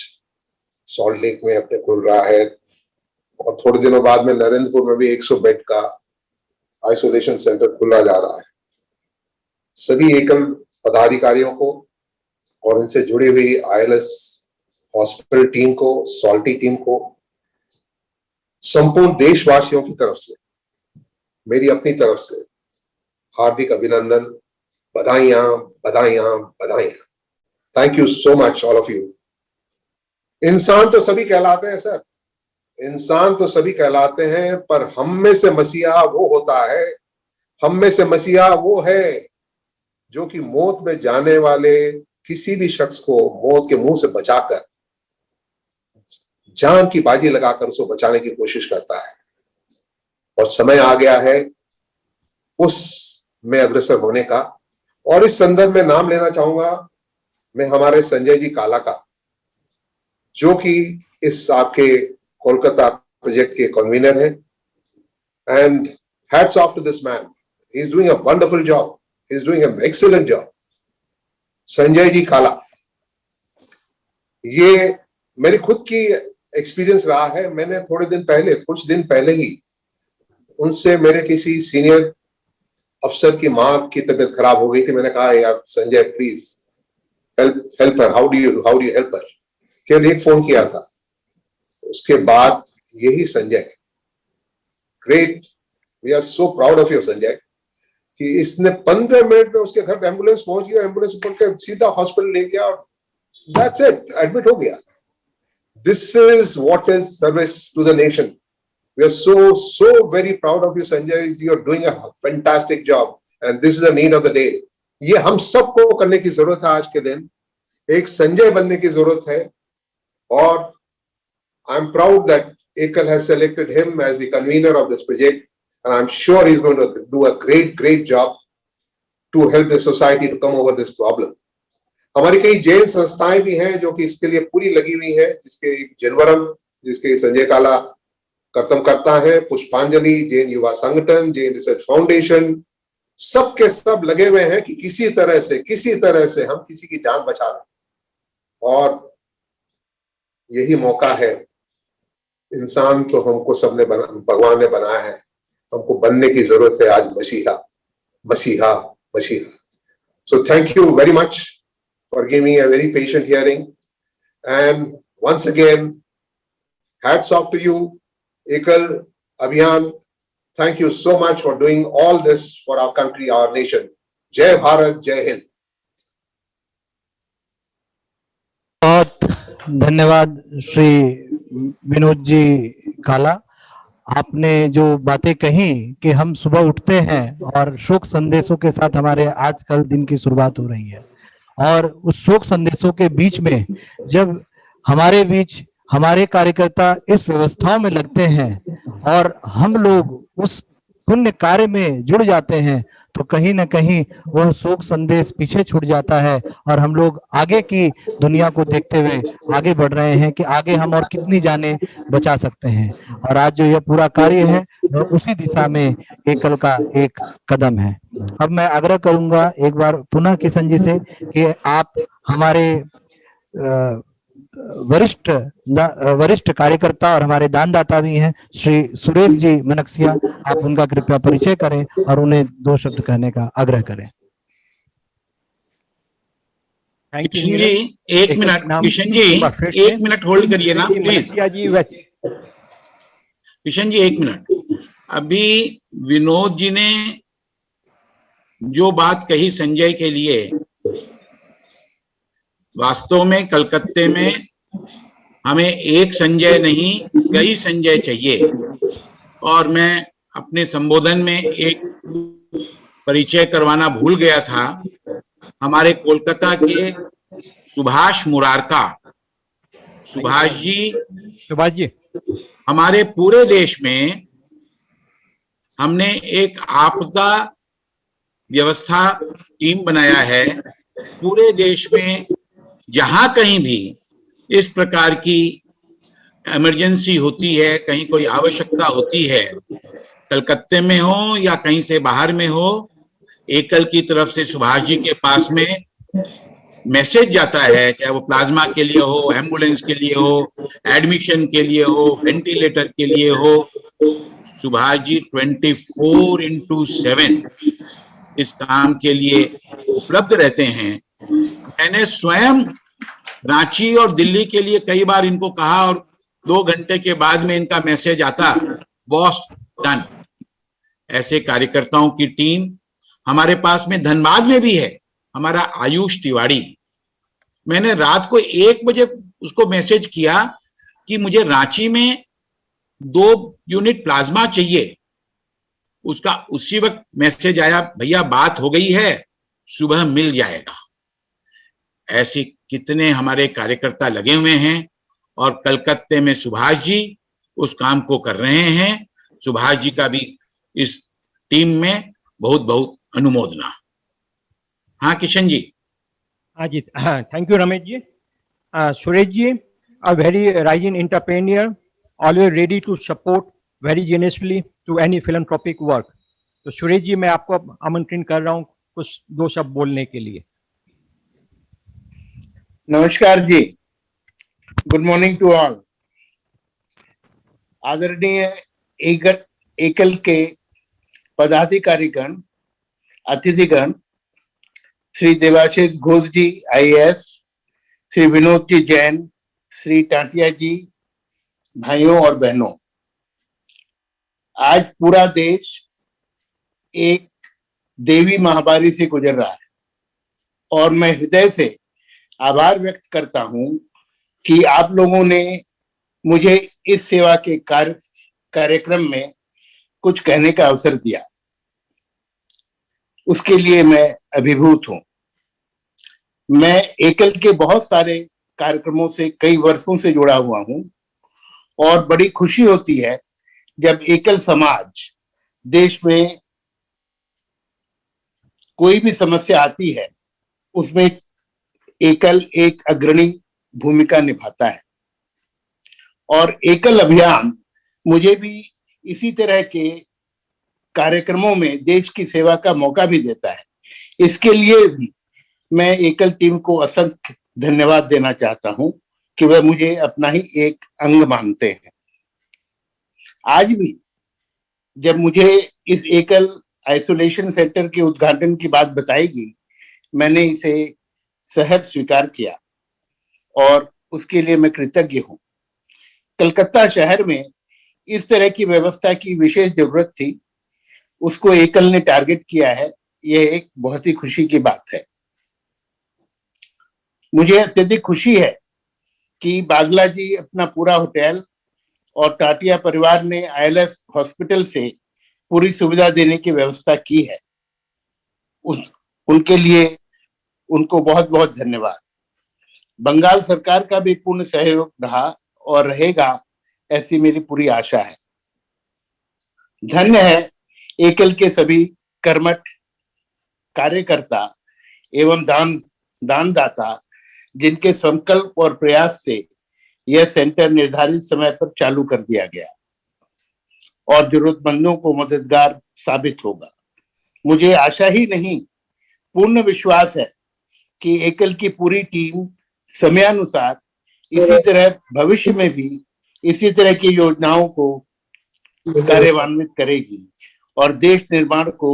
सॉल्ट लेक में अपने खुल रहा है और थोड़े दिनों बाद में नरेंद्रपुर में भी 100 बेड का आइसोलेशन सेंटर खुला जा रहा है। सभी एकल पदाधिकारियों को और इनसे जुड़ी हुई आईएलएस हॉस्पिटल टीम को, सॉल्टी टीम को, संपूर्ण देशवासियों की तरफ से, मेरी अपनी तरफ से हार्दिक अभिनंदन, बधाइयां, बधाइयां, बधाइयां। Thank you so much all of you. इंसान तो सभी कहलाते हैं सर, इंसान तो सभी कहलाते हैं, पर हम में से मसीहा वो होता है, हम में से मसीहा वो है जो कि मौत में जाने वाले किसी भी शख्स को मौत के मुंह से बचाकर जान की बाजी लगाकर उसको बचाने की कोशिश करता है। और समय आ गया है उसमें अग्रसर होने का। और इस संदर्भ में नाम लेना चाहूंगा मैं हमारे संजय जी काला का, जो कि इस आपके कोलकाता प्रोजेक्ट के कन्वीनर हैं। And hats off to this man, he is doing a wonderful job, he is doing an excellent job. Sanjay ji Kala, ये मेरी खुद की एक्सपीरियंस रहा है। मैंने कुछ दिन पहले ही उनसे, मेरे किसी सीनियर अफसर की मां की तबीयत खराब हो गई थी। मैंने कहा यार Sanjay please help her, how do you help her, केवल एक फोन किया था। उसके बाद यही Sanjay, great, we are so proud of you Sanjay, कि इसने 15 मिनट में उसके घर पे एम्बुलेंस पहुंच गया, एम्बुलेंस पहुंच के सीधा हॉस्पिटल ले गया और दैट्स इट, एडमिट हो गया। This is what is service to the nation. We are so very proud of you, Sanjay. You are doing a fantastic job, and this is the need of the day. ये हम सबको करने की जरूरत है। आज के दिन एक संजय बनने की जरूरत है, और I am proud that Ekal has selected him as the convener of this project, and I am sure he is going to do a great job to help the society to come over this problem. हमारी कई जैन संस्थाएं भी हैं जो कि इसके लिए पूरी लगी हुई है, जिसके एक जनवरम, जिसके संजय काला कर्तव्य करता है, पुष्पांजलि, जैन युवा संगठन, जैन रिसर्च फाउंडेशन, सब के सब लगे हुए हैं कि किसी तरह से हम किसी की जान बचा लें। और यही मौका है। इंसान तो हमको सबने भगवान ने बनाया है, हमको बनने की जरूरत है आज मसीहा। So thank you very much for giving me a very patient hearing, and once again hats off to you, Ekal Abhiyan. Thank you so much for doing all this for our country, our nation. Jai Bharat, Jai Hind. बहुत धन्यवाद श्री विनोद जी काला। आपने जो बातें कही कि हम सुबह उठते हैं और शोक संदेशों के साथ हमारे आजकल दिन की शुरुआत हो रही है, और उस शोक संदेशों के बीच में जब हमारे बीच हमारे कार्यकर्ता इस व्यवस्थाओं में लगते हैं और हम लोग उस पुण्य कार्य में जुड़ जाते हैं, तो कहीं ना कहीं वह शोक संदेश पीछे छूट जाता है और हम लोग आगे की दुनिया को देखते हुए आगे बढ़ रहे हैं कि आगे हम और कितनी जानें बचा सकते हैं। और आज जो यह पूरा कार्य है वह उसी दिशा में एकल का एक कदम है। अब मैं आग्रह करूंगा एक बार पुनः किशन जी से कि आप हमारे वरिष्ठ कार्यकर्ता और हमारे दानदाता भी हैं श्री सुरेश जी मनकसिया, आप उनका कृपया परिचय करें और उन्हें 2 शब्द कहने का आग्रह करें। किशन जी एक मिनट, किशन जी एक मिनट होल्ड करिए ना प्लीज। किशन जी एक मिनट, अभी विनोद जी ने जो बात कही संजय के लिए, वास्तव में कलकत्ते में हमें एक संजय नहीं कई संजय चाहिए। और मैं अपने संबोधन में एक परिचय करवाना भूल गया था। हमारे कोलकाता के सुभाष मुरारका, सुभाष जी हमारे पूरे देश में हमने एक आपदा व्यवस्था टीम बनाया है। पूरे देश में जहां कहीं भी इस प्रकार की इमरजेंसी होती है, कहीं कोई आवश्यकता होती है, कलकत्ते में हो या कहीं से बाहर में हो, एकल की तरफ से सुभाष जी के पास में मैसेज जाता है, चाहे वो प्लाज्मा के लिए हो, एम्बुलेंस के लिए हो, एडमिशन के लिए हो, वेंटिलेटर के लिए हो। सुभाष जी 24/7 इस काम के लिए उपलब्ध रहते हैं। मैंने स्वयं रांची और दिल्ली के लिए कई बार इनको कहा और 2 घंटे के बाद में इनका मैसेज आता, बॉस डन। ऐसे कार्यकर्ताओं की टीम हमारे पास में धनबाद में भी है। हमारा आयुष तिवारी, मैंने रात को 1 बजे उसको मैसेज किया कि मुझे रांची में 2 यूनिट प्लाज्मा चाहिए। उसका उसी वक्त मैसेज आया, भैया बात हो गई है, सुबह मिल जाएगा। ऐसे कितने हमारे कार्यकर्ता लगे हुए हैं और कलकत्ते में सुभाष जी उस काम को कर रहे हैं। सुभाष जी का भी इस टीम में बहुत बहुत अनुमोदना। हाँ किशन जी। हाँ जी, thank you Ramesh ji. Suresh ji, a very rising entrepreneur, always ready to support very generously to any philanthropic work. तो सुरेश जी, मैं आपको आमंत्रित कर रहा हूँ कुछ दो शब्द बोलने के लिए। नमस्कार जी, गुड मॉर्निंग टू ऑल। आदरणीय एकल के पदाधिकारीगण, अतिथिगण, श्री देवाशीष घोष जी IAS, श्री विनोद जी जैन, श्री टाटिया जी, भाइयों और बहनों, आज पूरा देश एक देवी महामारी से गुजर रहा है और मैं हृदय से आभार व्यक्त करता हूं कि आप लोगों ने मुझे इस सेवा के कार्यक्रम में कुछ कहने का अवसर दिया। उसके लिए मैं अभिभूत हूं। मैं एकल के बहुत सारे कार्यक्रमों से कई वर्षों से जुड़ा हुआ हूं और बड़ी खुशी होती है जब एकल समाज देश में कोई भी समस्या आती है उसमें एकल एक अग्रणी भूमिका निभाता है। और एकल अभियान मुझे भी इसी तरह के कार्यक्रमों में देश की सेवा का मौका भी देता है। इसके लिए भी मैं एकल टीम को असंख्य धन्यवाद देना चाहता हूं कि वह मुझे अपना ही एक अंग मानते हैं। आज भी जब मुझे इस एकल आइसोलेशन सेंटर के उद्घाटन की बात बताएगी, मैंने इसे सहर्ष स्वीकार किया और उसके लिए मैं कृतज्ञ हूं। कलकत्ता शहर में इस तरह की व्यवस्था की विशेष जरूरत थी, उसको एकल ने टारगेट किया है। यह एक बहुत ही खुशी की बात है। मुझे अत्यधिक खुशी है कि बागला जी अपना पूरा होटल और टाटिया परिवार ने ILS हॉस्पिटल से पूरी सुविधा देने की व्यवस्था की है। उनके लिए उनको बहुत बहुत धन्यवाद। बंगाल सरकार का भी पूर्ण सहयोग रहा और रहेगा, ऐसी मेरी पूरी आशा है। धन्य है एकल के सभी कर्मठ कार्यकर्ता एवं दानदाता जिनके संकल्प और प्रयास से यह सेंटर निर्धारित समय पर चालू कर दिया गया और जरूरतमंदों को मददगार साबित होगा। मुझे आशा ही नहीं, पूर्ण विश्वास है कि एकल की पूरी टीम समयानुसार इसी तरह भविष्य में भी इसी तरह की योजनाओं को कार्यान्वित करेगी और देश निर्माण को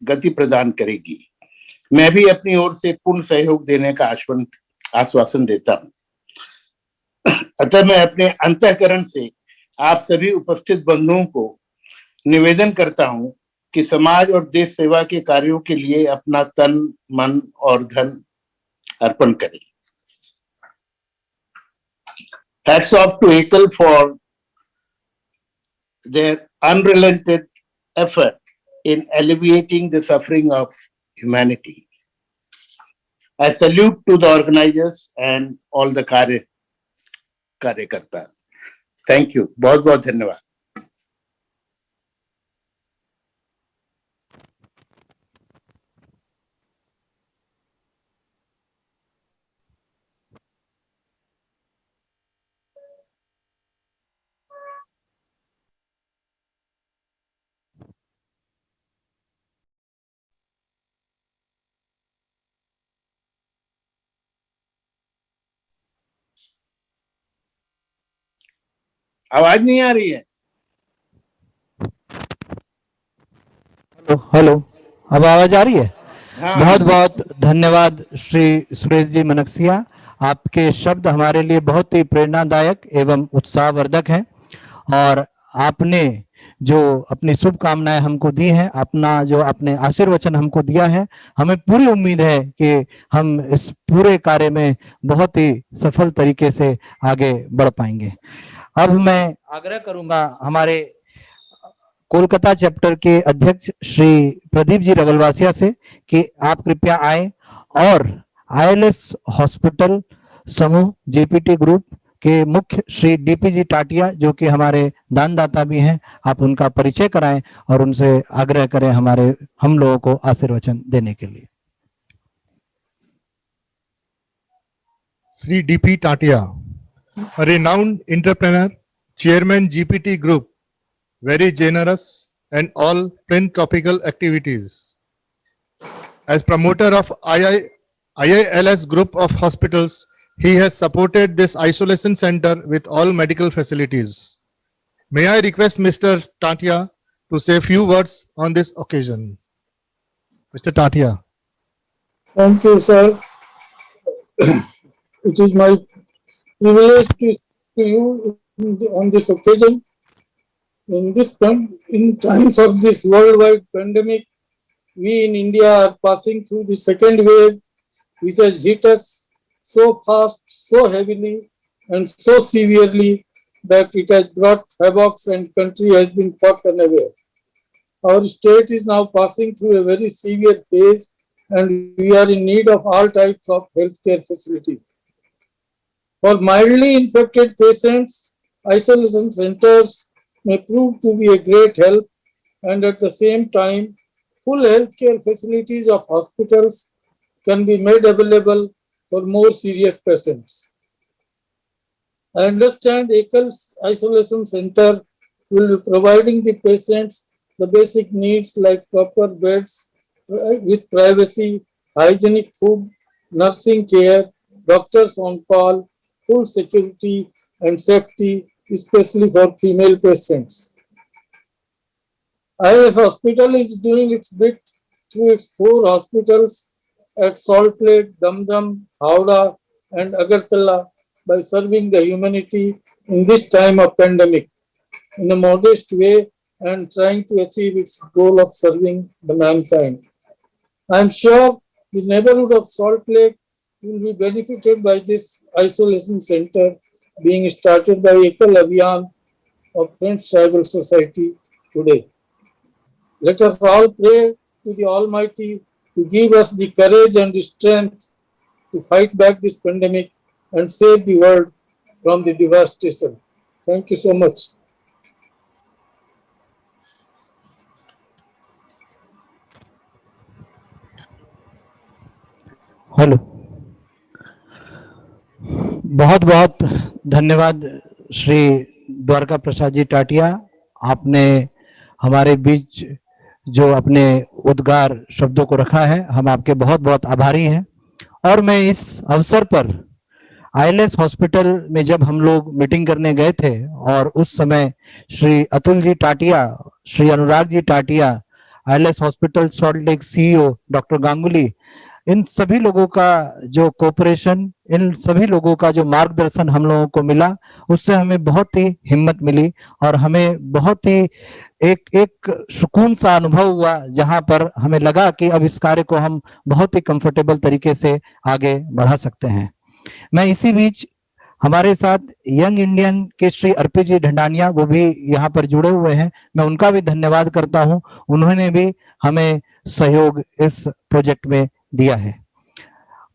गति प्रदान करेगी। मैं भी अपनी ओर से पूर्ण सहयोग देने का आश्वासन देता हूं। अतः मैं अपने अंतःकरण से आप सभी उपस्थित बंधुओं को निवेदन करता हूं कि समाज और देश सेवा के कार्यों के लिए अपना तन, मन और धन अर्पण करें। Hats off to Ekal for their unrelenting effort in alleviating the suffering of humanity. I salute to the organizers and all the कार्यकर्ता। Thank you. बहुत बहुत धन्यवाद। आवाज नहीं आ रही है। हेलो, अब आवाज आ रही है? हाँ। बहुत बहुत धन्यवाद श्री सुरेश जी मनकसिया। आपके शब्द हमारे लिए बहुत ही प्रेरणादायक एवं उत्साहवर्धक हैं और आपने जो अपनी शुभकामनाएं हमको दी हैं, अपना जो आपने आशीर्वचन हमको दिया है, हमें पूरी उम्मीद है कि हम इस पूरे कार्य में बहुत ही सफल तरीके से आगे बढ़ पाएंगे। अब मैं आग्रह करूंगा हमारे कोलकाता चैप्टर के अध्यक्ष श्री प्रदीप जी रवलवासिया से कि आप कृपया आए और ILS हॉस्पिटल समूह JPT ग्रुप के मुख्य श्री डीपीजी टाटिया, जो कि हमारे दानदाता भी हैं, आप उनका परिचय कराएं और उनसे आग्रह करें हम लोगों को आशीर्वचन देने के लिए। Sri D.P. Tatia, a renowned entrepreneur, chairman GPT Group, very generous and all philanthropical activities. As promoter of IILS group of hospitals, he has supported this isolation center with all medical facilities. May I request Mr. Tatia to say a few words on this occasion. Mr. Tatia. Thank you, sir. It is my privilege to speak to you on this occasion. In times of this worldwide pandemic, we in India are passing through the second wave, which has hit us so fast, so heavily, and so severely that it has brought havoc and country has been caught unaware. Our state is now passing through a very severe phase, and we are in need of all types of healthcare facilities. For mildly infected patients, isolation centers may prove to be a great help, and at the same time, full healthcare facilities of hospitals can be made available for more serious patients. I understand Ekal's isolation center will be providing the patients the basic needs like proper beds with privacy, hygienic food, nursing care, doctors on call, full security and safety, especially for female patients. IIS Hospital is doing its bit through its 4 hospitals at Salt Lake, Dam, Howrah and Agartala by serving the humanity in this time of pandemic in a modest way and trying to achieve its goal of serving the mankind. I am sure the neighborhood of Salt Lake will be benefited by this isolation center being started by Ekal Abhiyan of Friends Tribal Society today. Let us all pray to the Almighty to give us the courage and the strength to fight back this pandemic and save the world from the devastation. Thank you so much. Hello, बहुत बहुत धन्यवाद श्री द्वारका प्रसाद जी टाटिया, आपने हमारे बीच जो अपने उद्गार शब्दों को रखा है, हम आपके बहुत बहुत आभारी हैं। और मैं इस अवसर पर आईएलएस हॉस्पिटल में जब हम लोग मीटिंग करने गए थे और उस समय Shri Atul ji Tatia, Shri Anurag ji Tatia, ILS hospital Salt Lake CEO doctor Ganguly, इन सभी लोगों का जो कोऑपरेशन, इन सभी लोगों का जो मार्गदर्शन हम लोगों को मिला, उससे हमें बहुत ही हिम्मत मिली और हमें बहुत ही एक सुकून सा अनुभव हुआ, जहां पर हमें लगा कि अब इस कार्य को हम बहुत ही कंफर्टेबल तरीके से आगे बढ़ा सकते हैं। मैं इसी बीच हमारे साथ यंग इंडियन के श्री अर्पित जी ढंडानिया, वो भी यहाँ पर जुड़े हुए हैं, मैं उनका भी धन्यवाद करता हूँ। उन्होंने भी हमें सहयोग इस प्रोजेक्ट में दिया है।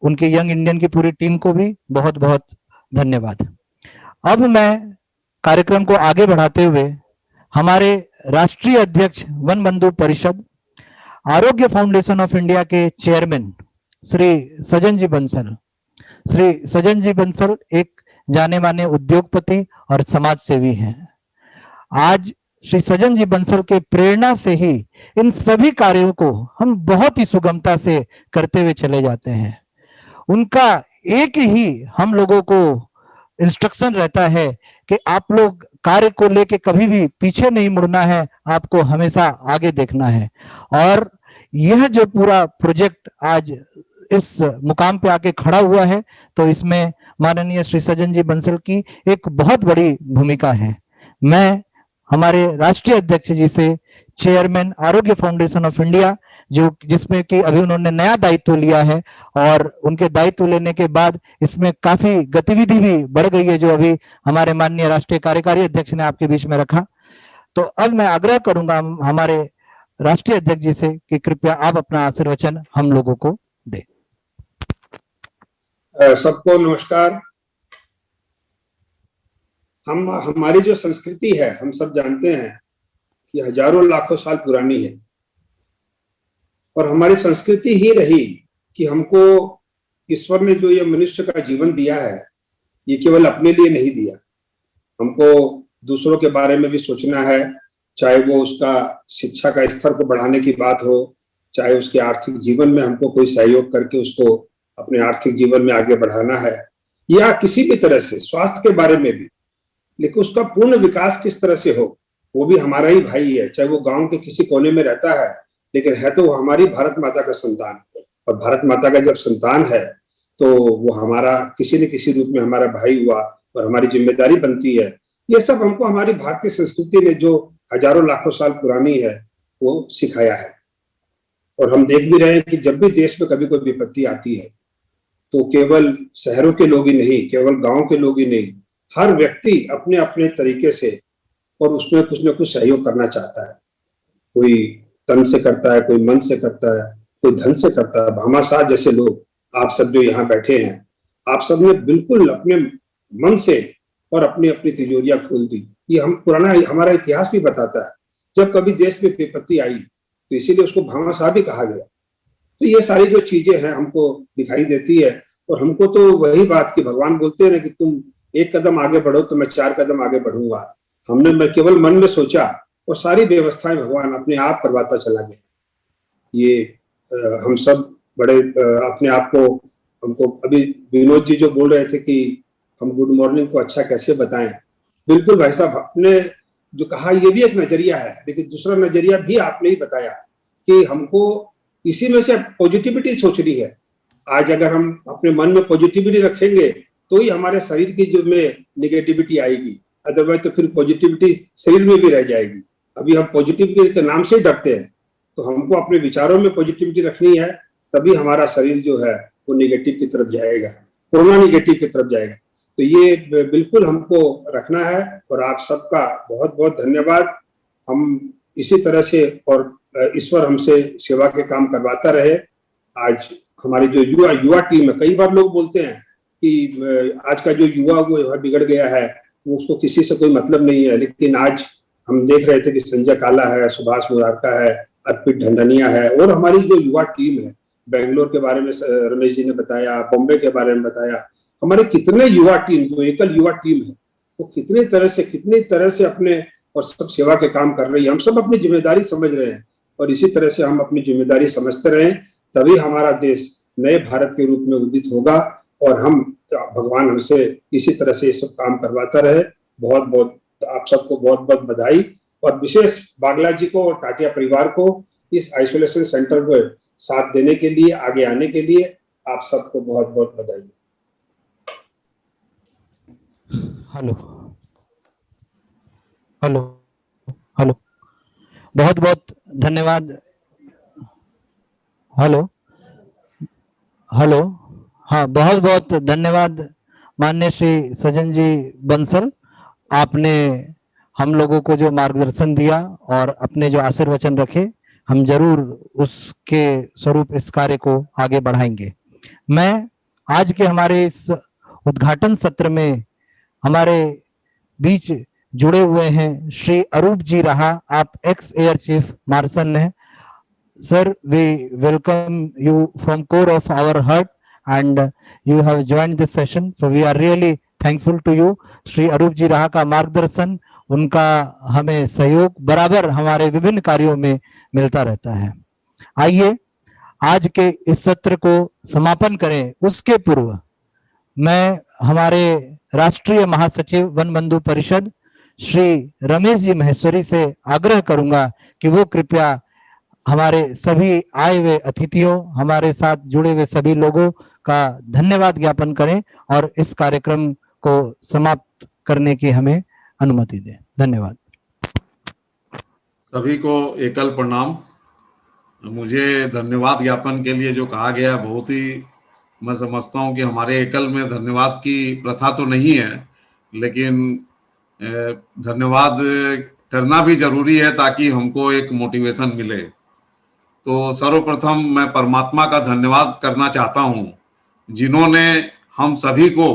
उनके यंग इंडियन की पूरी टीम को भी बहुत बहुत धन्यवाद। अब मैं कार्यक्रम को आगे बढ़ाते हुए हमारे राष्ट्रीय अध्यक्ष वन बंधु परिषद, आरोग्य फाउंडेशन ऑफ इंडिया के चेयरमैन श्री सजन जी बंसल, श्री सजन जी बंसल एक जाने माने उद्योगपति और समाज सेवी हैं। आज श्री सजन जी बंसल के प्रेरणा से ही इन सभी कार्यों को हम बहुत ही सुगमता से करते हुए चले जाते हैं। उनका एक ही हम लोगों को इंस्ट्रक्शन रहता है कि आप लोग कार्य को लेके कभी भी पीछे नहीं मुड़ना है, आपको हमेशा आगे देखना है। और यह जो पूरा प्रोजेक्ट आज इस मुकाम पे आके खड़ा हुआ है, तो इसमें माननीय श्री सजन जी बंसल की एक बहुत बड़ी भूमिका है। मैं हमारे राष्ट्रीय अध्यक्ष जी से चेयरमैन आरोग्य फाउंडेशन ऑफ इंडिया, जो जिसमें कि अभी उन्होंने नया दायित्व लिया है और उनके दायित्व लेने के बाद इसमें काफी गतिविधि भी बढ़ गई है, जो अभी हमारे माननीय राष्ट्रीय कार्यकारी अध्यक्ष ने आपके बीच में रखा। तो अब मैं आग्रह करूंगा हमारे राष्ट्रीय अध्यक्ष जी से कि कृपया आप अपना आशीर्वचन हम लोगों को दें। सबको नमस्कार। हमारी जो संस्कृति है, हम सब जानते हैं कि हजारों लाखों साल पुरानी है, और हमारी संस्कृति ही रही कि हमको ईश्वर ने जो ये मनुष्य का जीवन दिया है, ये केवल अपने लिए नहीं दिया, हमको दूसरों के बारे में भी सोचना है, चाहे वो उसका शिक्षा का स्तर को बढ़ाने की बात हो, चाहे उसके आर्थिक जीवन में हमको कोई सहयोग करके उसको अपने आर्थिक जीवन में आगे बढ़ाना है, या किसी भी तरह से स्वास्थ्य के बारे में भी, लेकिन उसका पूर्ण विकास किस तरह से हो, वो भी हमारा ही भाई है, चाहे वो गांव के किसी कोने में रहता है, लेकिन है तो वो हमारी भारत माता का संतान, और भारत माता का जब संतान है तो वो हमारा किसी न किसी रूप में हमारा भाई हुआ, और हमारी जिम्मेदारी बनती है। ये सब हमको हमारी भारतीय संस्कृति ने जो हजारों लाखों साल पुरानी है वो सिखाया है। और हम देख भी रहे हैं कि जब भी देश में कभी कोई विपत्ति आती है तो केवल शहरों के लोग ही नहीं, केवल गांव के लोग ही नहीं, हर व्यक्ति अपने अपने तरीके से और उसमें कुछ न कुछ सहयोग करना चाहता है। कोई तन से करता है, कोई मन से करता है, कोई धन से करता है। भामाशाह जैसे लोग, आप सब जो यहाँ बैठे हैं, आप सब ने बिल्कुल अपने मन से और अपनी अपनी तिजोरियां खोल दी। ये हम पुराना हमारा इतिहास भी बताता है, जब कभी देश में विपत्ति आई तो इसीलिए उसको भामाशाह भी कहा गया। तो ये सारी जो चीजें हैं हमको दिखाई देती है, और हमको तो वही बात कि भगवान बोलते हैं ना कि तुम एक कदम आगे बढ़ो तो मैं 4 कदम आगे बढ़ूंगा। मैं केवल मन में सोचा और सारी व्यवस्थाएं भगवान अपने आप करवाता चला गया। ये हम सब बड़े अपने आप को, हमको अभी विनोद जी जो बोल रहे थे कि हम गुड मॉर्निंग को अच्छा कैसे बताएं, बिल्कुल भाई साहब आपने जो कहा ये भी एक नजरिया है, लेकिन दूसरा नजरिया भी आपने ही बताया कि हमको इसी में से पॉजिटिविटी सोचनी है। आज अगर हम अपने मन में पॉजिटिविटी रखेंगे तो ही हमारे शरीर की जो में निगेटिविटी आएगी, अदरवाइज तो फिर पॉजिटिविटी शरीर में भी रह जाएगी। अभी हम पॉजिटिविटी के नाम से डरते हैं, तो हमको अपने विचारों में पॉजिटिविटी रखनी है, तभी हमारा शरीर जो है वो निगेटिव की तरफ जाएगा, कोरोना निगेटिव की तरफ जाएगा। तो ये बिल्कुल हमको रखना है, और आप सबका बहुत बहुत धन्यवाद। हम इसी तरह से, और ईश्वर हमसे सेवा के काम करवाता रहे। आज हमारी जो युवा टीम है, कई बार लोग बोलते हैं कि आज का जो युवा वो बिगड़ गया है, वो उसको किसी से कोई मतलब नहीं है, लेकिन आज हम देख रहे थे कि संजय काला है, सुभाष मुरारका है, अर्पित ढंडनिया है, और हमारी जो युवा टीम है, बेंगलोर के बारे में रमेश जी ने बताया, बॉम्बे के बारे में बताया, हमारे कितने युवा टीम, जो एकल युवा टीम है, वो कितनी तरह से अपने और सब सेवा के काम कर रही है। हम सब अपनी जिम्मेदारी समझ रहे हैं, और इसी तरह से हम अपनी जिम्मेदारी समझते रहें, तभी हमारा देश नए भारत के रूप में उदित होगा, और हम भगवान हमसे इसी तरह से ये सब काम करवाता रहे। बहुत बहुत आप सबको बहुत बहुत बधाई, और विशेष बागला जी को और टाटिया परिवार को इस आइसोलेशन सेंटर को साथ देने के लिए, आगे आने के लिए आप सबको बहुत बहुत बधाई। हेलो हेलो हेलो, बहुत बहुत धन्यवाद। हेलो हेलो, हाँ, बहुत बहुत धन्यवाद माननीय श्री सज्जन जी बंसल, आपने हम लोगों को जो मार्गदर्शन दिया और अपने जो आशीर्वचन रखे, हम जरूर उसके स्वरूप इस कार्य को आगे बढ़ाएंगे। मैं आज के हमारे इस उद्घाटन सत्र में हमारे बीच जुड़े हुए हैं श्री अरूप जी राहा, आप एक्स एयर चीफ मार्शल हैं। Sir, we welcome you from core of our heart, and you have joined this session, so we are really thankful to you. Shri Arup ji Raha का मार्गदर्शन, उनका हमें सहयोग बराबर हमारे विभिन्न कार्यों में मिलता रहता है। आइए आज के इस सत्र को समापन करें। उसके पूर्व मैं हमारे राष्ट्रीय महासचिव वन बंधु परिषद श्री रमेश जी महेश्वरी से आग्रह करूंगा कि वो कृपया हमारे सभी आए हुए अतिथियों, हमारे साथ जुड़े हुए सभी लोगों का धन्यवाद ज्ञापन करें और इस कार्यक्रम को समाप्त करने की हमें अनुमति दें। धन्यवाद। सभी को एकल प्रणाम। मुझे धन्यवाद ज्ञापन के लिए जो कहा गया, बहुत ही मैं समझता हूं कि हमारे एकल में धन्यवाद की प्रथा तो नहीं है, लेकिन धन्यवाद करना भी जरूरी है ताकि हमको एक मोटिवेशन मिले। तो सर्वप्रथम मैं परमात्मा का धन्यवाद करना चाहता हूं, जिन्होंने हम सभी को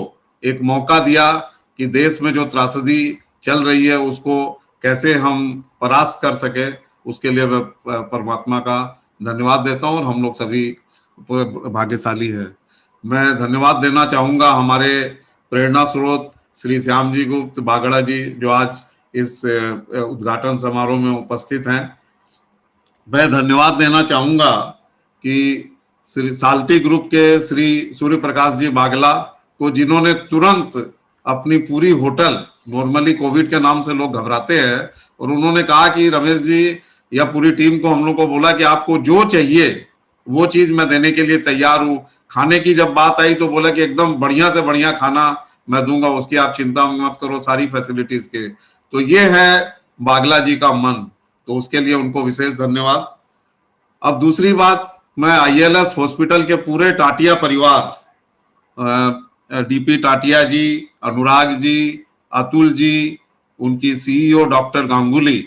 एक मौका दिया कि देश में जो त्रासदी चल रही है उसको कैसे हम परास्त कर सके, उसके लिए मैं परमात्मा का धन्यवाद देता हूं और हम लोग सभी पूरे भाग्यशाली हैं। मैं धन्यवाद देना चाहूंगा हमारे प्रेरणा स्रोत श्री श्याम जी गुप्त बागड़ा जी, जो आज इस उद्घाटन समारोह में उपस्थित हैं। मैं धन्यवाद देना चाहूंगा कि श्री साल्टी ग्रुप के श्री सूर्य प्रकाश जी बागला को, जिन्होंने तुरंत अपनी पूरी होटल, नॉर्मली कोविड के नाम से लोग घबराते हैं, और उन्होंने कहा कि रमेश जी या पूरी टीम को, हम लोग को बोला कि आपको जो चाहिए वो चीज मैं देने के लिए तैयार हूँ। खाने की जब बात आई तो बोला कि एकदम बढ़िया से बढ़िया खाना मैं दूंगा, उसकी आप चिंता मत करो, सारी फैसिलिटीज के। तो ये है बागला जी का मन, तो उसके लिए उनको विशेष धन्यवाद। अब दूसरी बात, मैं ILS हॉस्पिटल के पूरे टाटिया परिवार, DP टाटिया जी, अनुराग जी, अतुल जी, उनकी CEO डॉक्टर गांगुली,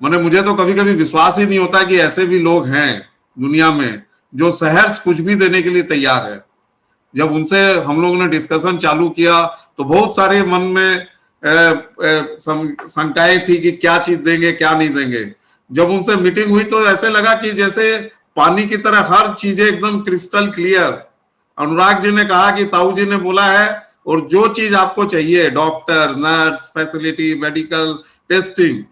मुझे तो कभी कभी विश्वास ही नहीं होता कि ऐसे भी लोग हैं दुनिया में जो सहर्ष कुछ भी देने के लिए तैयार है। जब उनसे हम लोगों ने डिस्कशन चालू किया तो बहुत सारे मन में शंकाएं थी कि क्या चीज देंगे क्या नहीं देंगे। जब उनसे मीटिंग हुई तो ऐसे लगा कि जैसे पानी की तरह हर चीजें एकदम क्रिस्टल क्लियर। अनुराग जी ने कहा कि ताऊ जी ने बोला है, और जो चीज आपको चाहिए, doctor, nurse, facility, medical, testing,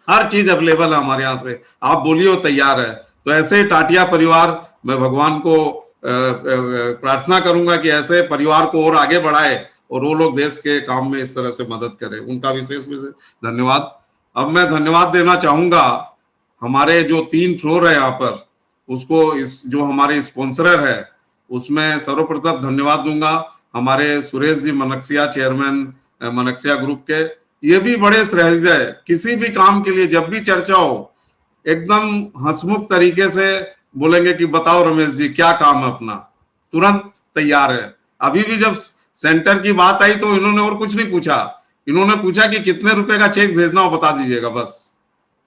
हर चीज अवेलेबल है हमारे यहाँ से, आप बोलिए वो तैयार है। तो ऐसे टाटिया परिवार, मैं भगवान को प्रार्थना करूंगा कि ऐसे परिवार को और आगे बढ़ाए और वो लोग देश के काम में इस तरह से मदद करें। उनका विशेष धन्यवाद। अब मैं धन्यवाद देना चाहूंगा हमारे जो 3 फ्लोर है यहाँ पर, उसको जो हमारे स्पॉन्सरर है उसमें सर्वप्रथम धन्यवाद दूंगा हमारे सुरेश जी मनक्सिया, चेयरमैन मनक्सिया ग्रुप के। ये भी बड़े सहज है, किसी भी काम के लिए जब भी चर्चा हो एकदम हंसमुख तरीके से बोलेंगे कि बताओ रमेश जी क्या काम है अपना, तुरंत तैयार है। अभी भी जब सेंटर की बात आई तो इन्होंने और कुछ नहीं पूछा, इन्होंने पूछा कि कितने रुपए का चेक भेजना हो बता दीजिएगा, बस,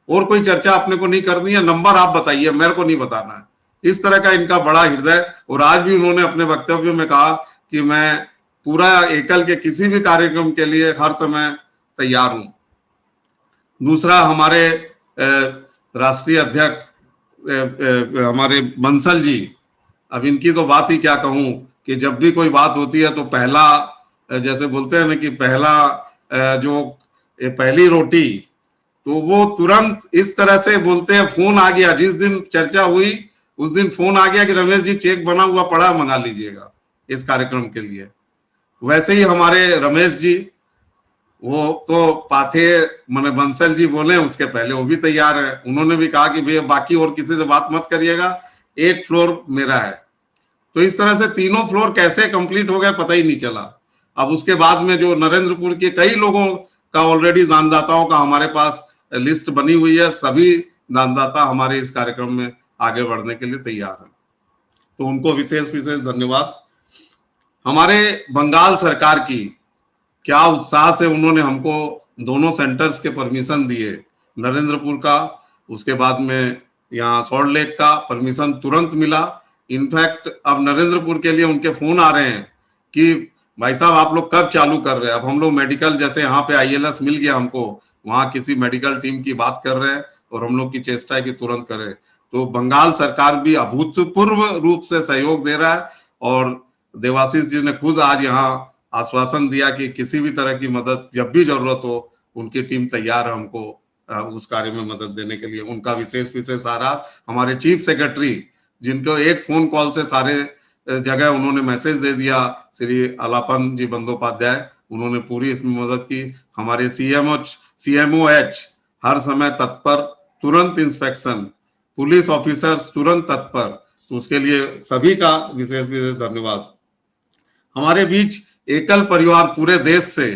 और कोई चर्चा अपने को नहीं करनी है, नंबर आप बताइए, मेरे को नहीं बताना है। इस तरह का इनका बड़ा हृदय। और आज भी उन्होंने अपने वक्तव्य में कहा कि मैं पूरा एकल के किसी भी कार्यक्रम के लिए हर समय तैयार हूं। दूसरा, हमारे राष्ट्रीय अध्यक्ष हमारे बंसल जी, अब इनकी तो बात ही क्या कहूं कि जब भी कोई बात होती है तो पहला, जैसे बोलते हैं ना कि पहली रोटी, तो वो तुरंत इस तरह से बोलते हैं। फोन आ गया, जिस दिन चर्चा हुई उस दिन फोन आ गया कि रमेश जी चेक बना हुआ पड़ा, मंगा लीजिएगा इस कार्यक्रम के लिए। वैसे ही हमारे रमेश जी, वो तो पाथे बंसल जी बोले उसके पहले वो भी तैयार है। उन्होंने भी कहा कि भैया बाकी और किसी से बात मत करिएगा, 1 फ्लोर मेरा है। तो इस तरह से 3 फ्लोर कैसे कंप्लीट हो गए पता ही नहीं चला। अब उसके बाद में जो नरेंद्रपुर के कई लोगों का ऑलरेडी दानदाताओं का हमारे पास लिस्ट बनी हुई है, सभी दानदाता हमारे इस कार्यक्रम में आगे बढ़ने के लिए तैयार हैं, तो उनको विशेष धन्यवाद। हमारे बंगाल सरकार की क्या उत्साह से उन्होंने हमको दोनों सेंटर्स के परमिशन दिए, नरेंद्रपुर का, उसके बाद में यहाँ सॉल्ट लेक का परमिशन तुरंत मिला। इनफैक्ट अब नरेंद्रपुर के लिए उनके फोन आ रहे हैं कि भाई साहब आप लोग कब चालू कर रहे हैं। अब हम लोग मेडिकल, जैसे यहाँ पे ILS मिल गया हमको, वहाँ किसी मेडिकल टीम की बात कर रहे हैं और हम लोग की चेष्टा है कि तुरंत करें। तो बंगाल सरकार भी अभूतपूर्व रूप से सहयोग दे रहा है, और देवाशीष जी ने खुद आज यहाँ आश्वासन दिया कि किसी भी तरह की मदद जब भी जरूरत हो उनकी टीम तैयार है हमको उस कार्य में मदद देने के लिए। उनका विशेष आभार। हमारे चीफ सेक्रेटरी, जिनको एक फोन कॉल से सारे जगह उन्होंने मैसेज दे दिया, श्री अलापन जी बंदोपाध्याय, उन्होंने पूरी इसमें मदद की। हमारे CMOH हर समय तत्पर, तुरंत इंस्पेक्शन, पुलिस ऑफिसर्स तुरंत तत्पर, तो उसके लिए सभी का विशेष धन्यवाद। हमारे बीच एकल परिवार पूरे देश से,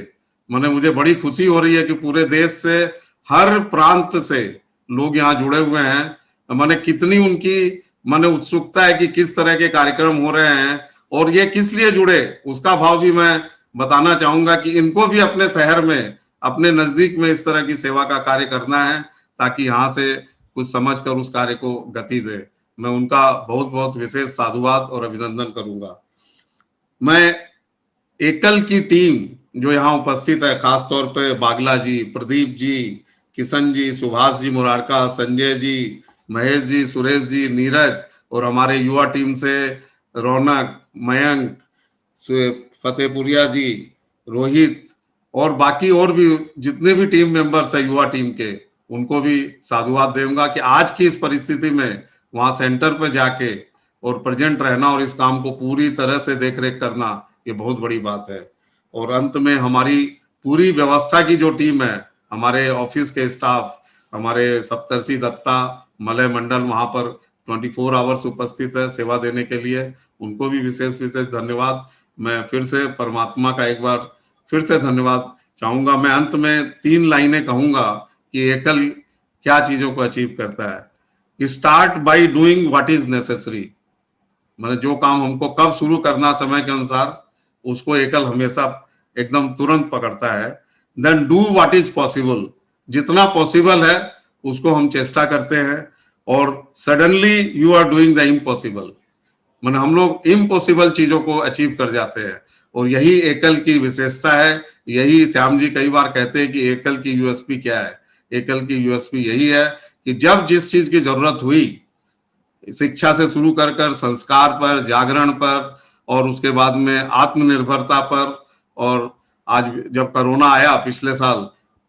मुझे बड़ी खुशी हो रही है कि पूरे देश से, हर प्रांत से लोग यहाँ जुड़े हुए हैं। कितनी उनकी उत्सुकता है कि किस तरह के कार्यक्रम हो रहे हैं और ये किस लिए जुड़े, उसका भाव भी मैं बताना चाहूंगा कि इनको भी अपने शहर में, अपने नजदीक में इस तरह की सेवा का कार्य करना है, ताकि यहाँ से कुछ समझ कर उस कार्य को गति दे। मैं उनका बहुत बहुत विशेष साधुवाद और अभिनंदन करूंगा। मैं एकल की टीम जो यहाँ उपस्थित है, खास तौर पे बागला जी, प्रदीप जी, किशन जी, सुभाष जी मुरारका, संजय जी, महेश जी, सुरेश जी, नीरज, और हमारे युवा टीम से रौनक, मयंक, फतेहपुरिया जी, रोहित, और बाकी और भी जितने भी टीम मेंबर्स है युवा टीम के, उनको भी साधुवाद दूंगा कि आज की इस परिस्थिति में वहां सेंटर पे जाके और प्रेजेंट रहना और इस काम को पूरी तरह से देखरेख करना, ये बहुत बड़ी बात है। और अंत में हमारी पूरी व्यवस्था की जो टीम है, हमारे ऑफिस के स्टाफ, हमारे सप्तर्षि दत्ता मलय मंडल वहां पर 24 आवर्स उपस्थित है सेवा देने के लिए, उनको भी विशेष विशेष धन्यवाद। मैं फिर से परमात्मा का एक बार फिर से धन्यवाद चाहूंगा। मैं अंत में 3 लाइनें कहूंगा कि एकल क्या चीजों को अचीव करता है। Start by doing what is necessary, मतलब जो काम हमको कब शुरू करना समय के अनुसार, उसको एकल हमेशा एकदम तुरंत पकड़ता है। Then do what is possible, जितना पॉसिबल है उसको हम चेष्टा करते हैं, और suddenly you are doing the impossible, मतलब हम लोग इम्पॉसिबल चीजों को अचीव कर जाते हैं, और यही एकल की विशेषता है। यही श्याम जी कई बार कहते हैं कि एकल की यूएसपी क्या है। एकल की यूएसपी यही है कि जब जिस चीज की जरूरत हुई, शिक्षा से शुरू कर कर संस्कार पर, जागरण पर, और उसके बाद में आत्मनिर्भरता पर, और आज जब कोरोना आया पिछले साल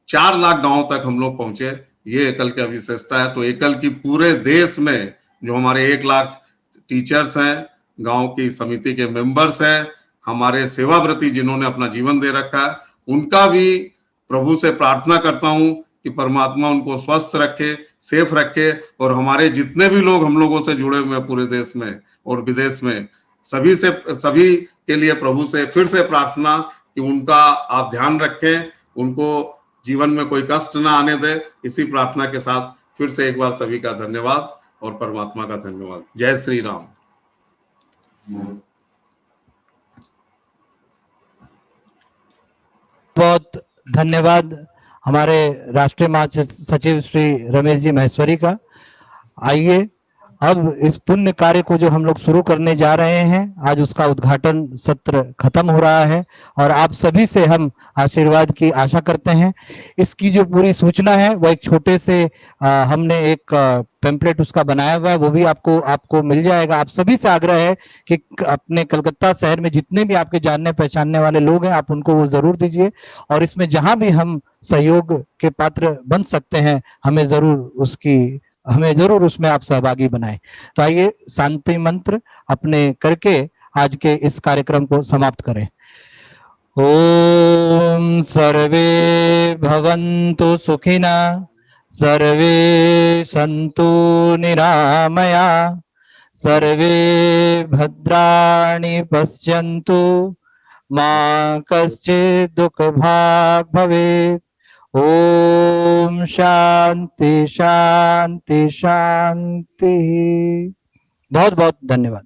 4 लाख गांवों तक हम लोग पहुंचे, ये एकल की विशेषता है। तो एकल की पूरे देश में जो हमारे 1 लाख टीचर्स हैं, गांव की समिति के मेंबर्स हैं, हमारे सेवाव्रती जिन्होंने अपना जीवन दे रखा है, उनका भी प्रभु से प्रार्थना करता हूं कि परमात्मा उनको स्वस्थ रखे, सेफ रखे, और हमारे जितने भी लोग हम लोगों से जुड़े हुए हैं पूरे देश में और विदेश में, सभी के लिए प्रभु से फिर से प्रार्थना कि उनका आप ध्यान रखें, उनको जीवन में कोई कष्ट ना आने दे। इसी प्रार्थना के साथ फिर से एक बार सभी का धन्यवाद और परमात्मा का धन्यवाद। जय श्री राम। बहुत धन्यवाद हमारे राष्ट्रीय महासचिव श्री रमेश जी महेश्वरी का। आइए अब इस पुण्य कार्य को जो हम लोग शुरू करने जा रहे हैं, आज उसका उद्घाटन सत्र खत्म हो रहा है, और आप सभी से हम आशीर्वाद की आशा करते हैं। इसकी जो पूरी सूचना है वो एक छोटे से हमने एक पेम्पलेट उसका बनाया हुआ है, वो भी आपको मिल जाएगा। आप सभी से आग्रह है कि अपने कलकत्ता शहर में जितने भी आपके जानने पहचानने वाले लोग हैं, आप उनको वो जरूर दीजिए, और इसमें जहां भी हम सहयोग के पात्र बन सकते हैं, हमें जरूर उसमें आप सहभागी बनाएं। तो आइए शांति मंत्र अपने करके आज के इस कार्यक्रम को समाप्त करें। ओम सर्वे भवन्तु सुखिना, सर्वे सन्तु निरामया, सर्वे भद्राणि पश्यन्तु, मा कश्चित् दुःखभाग् भवेत्। ओम शांति शांति शांति। बहुत बहुत धन्यवाद।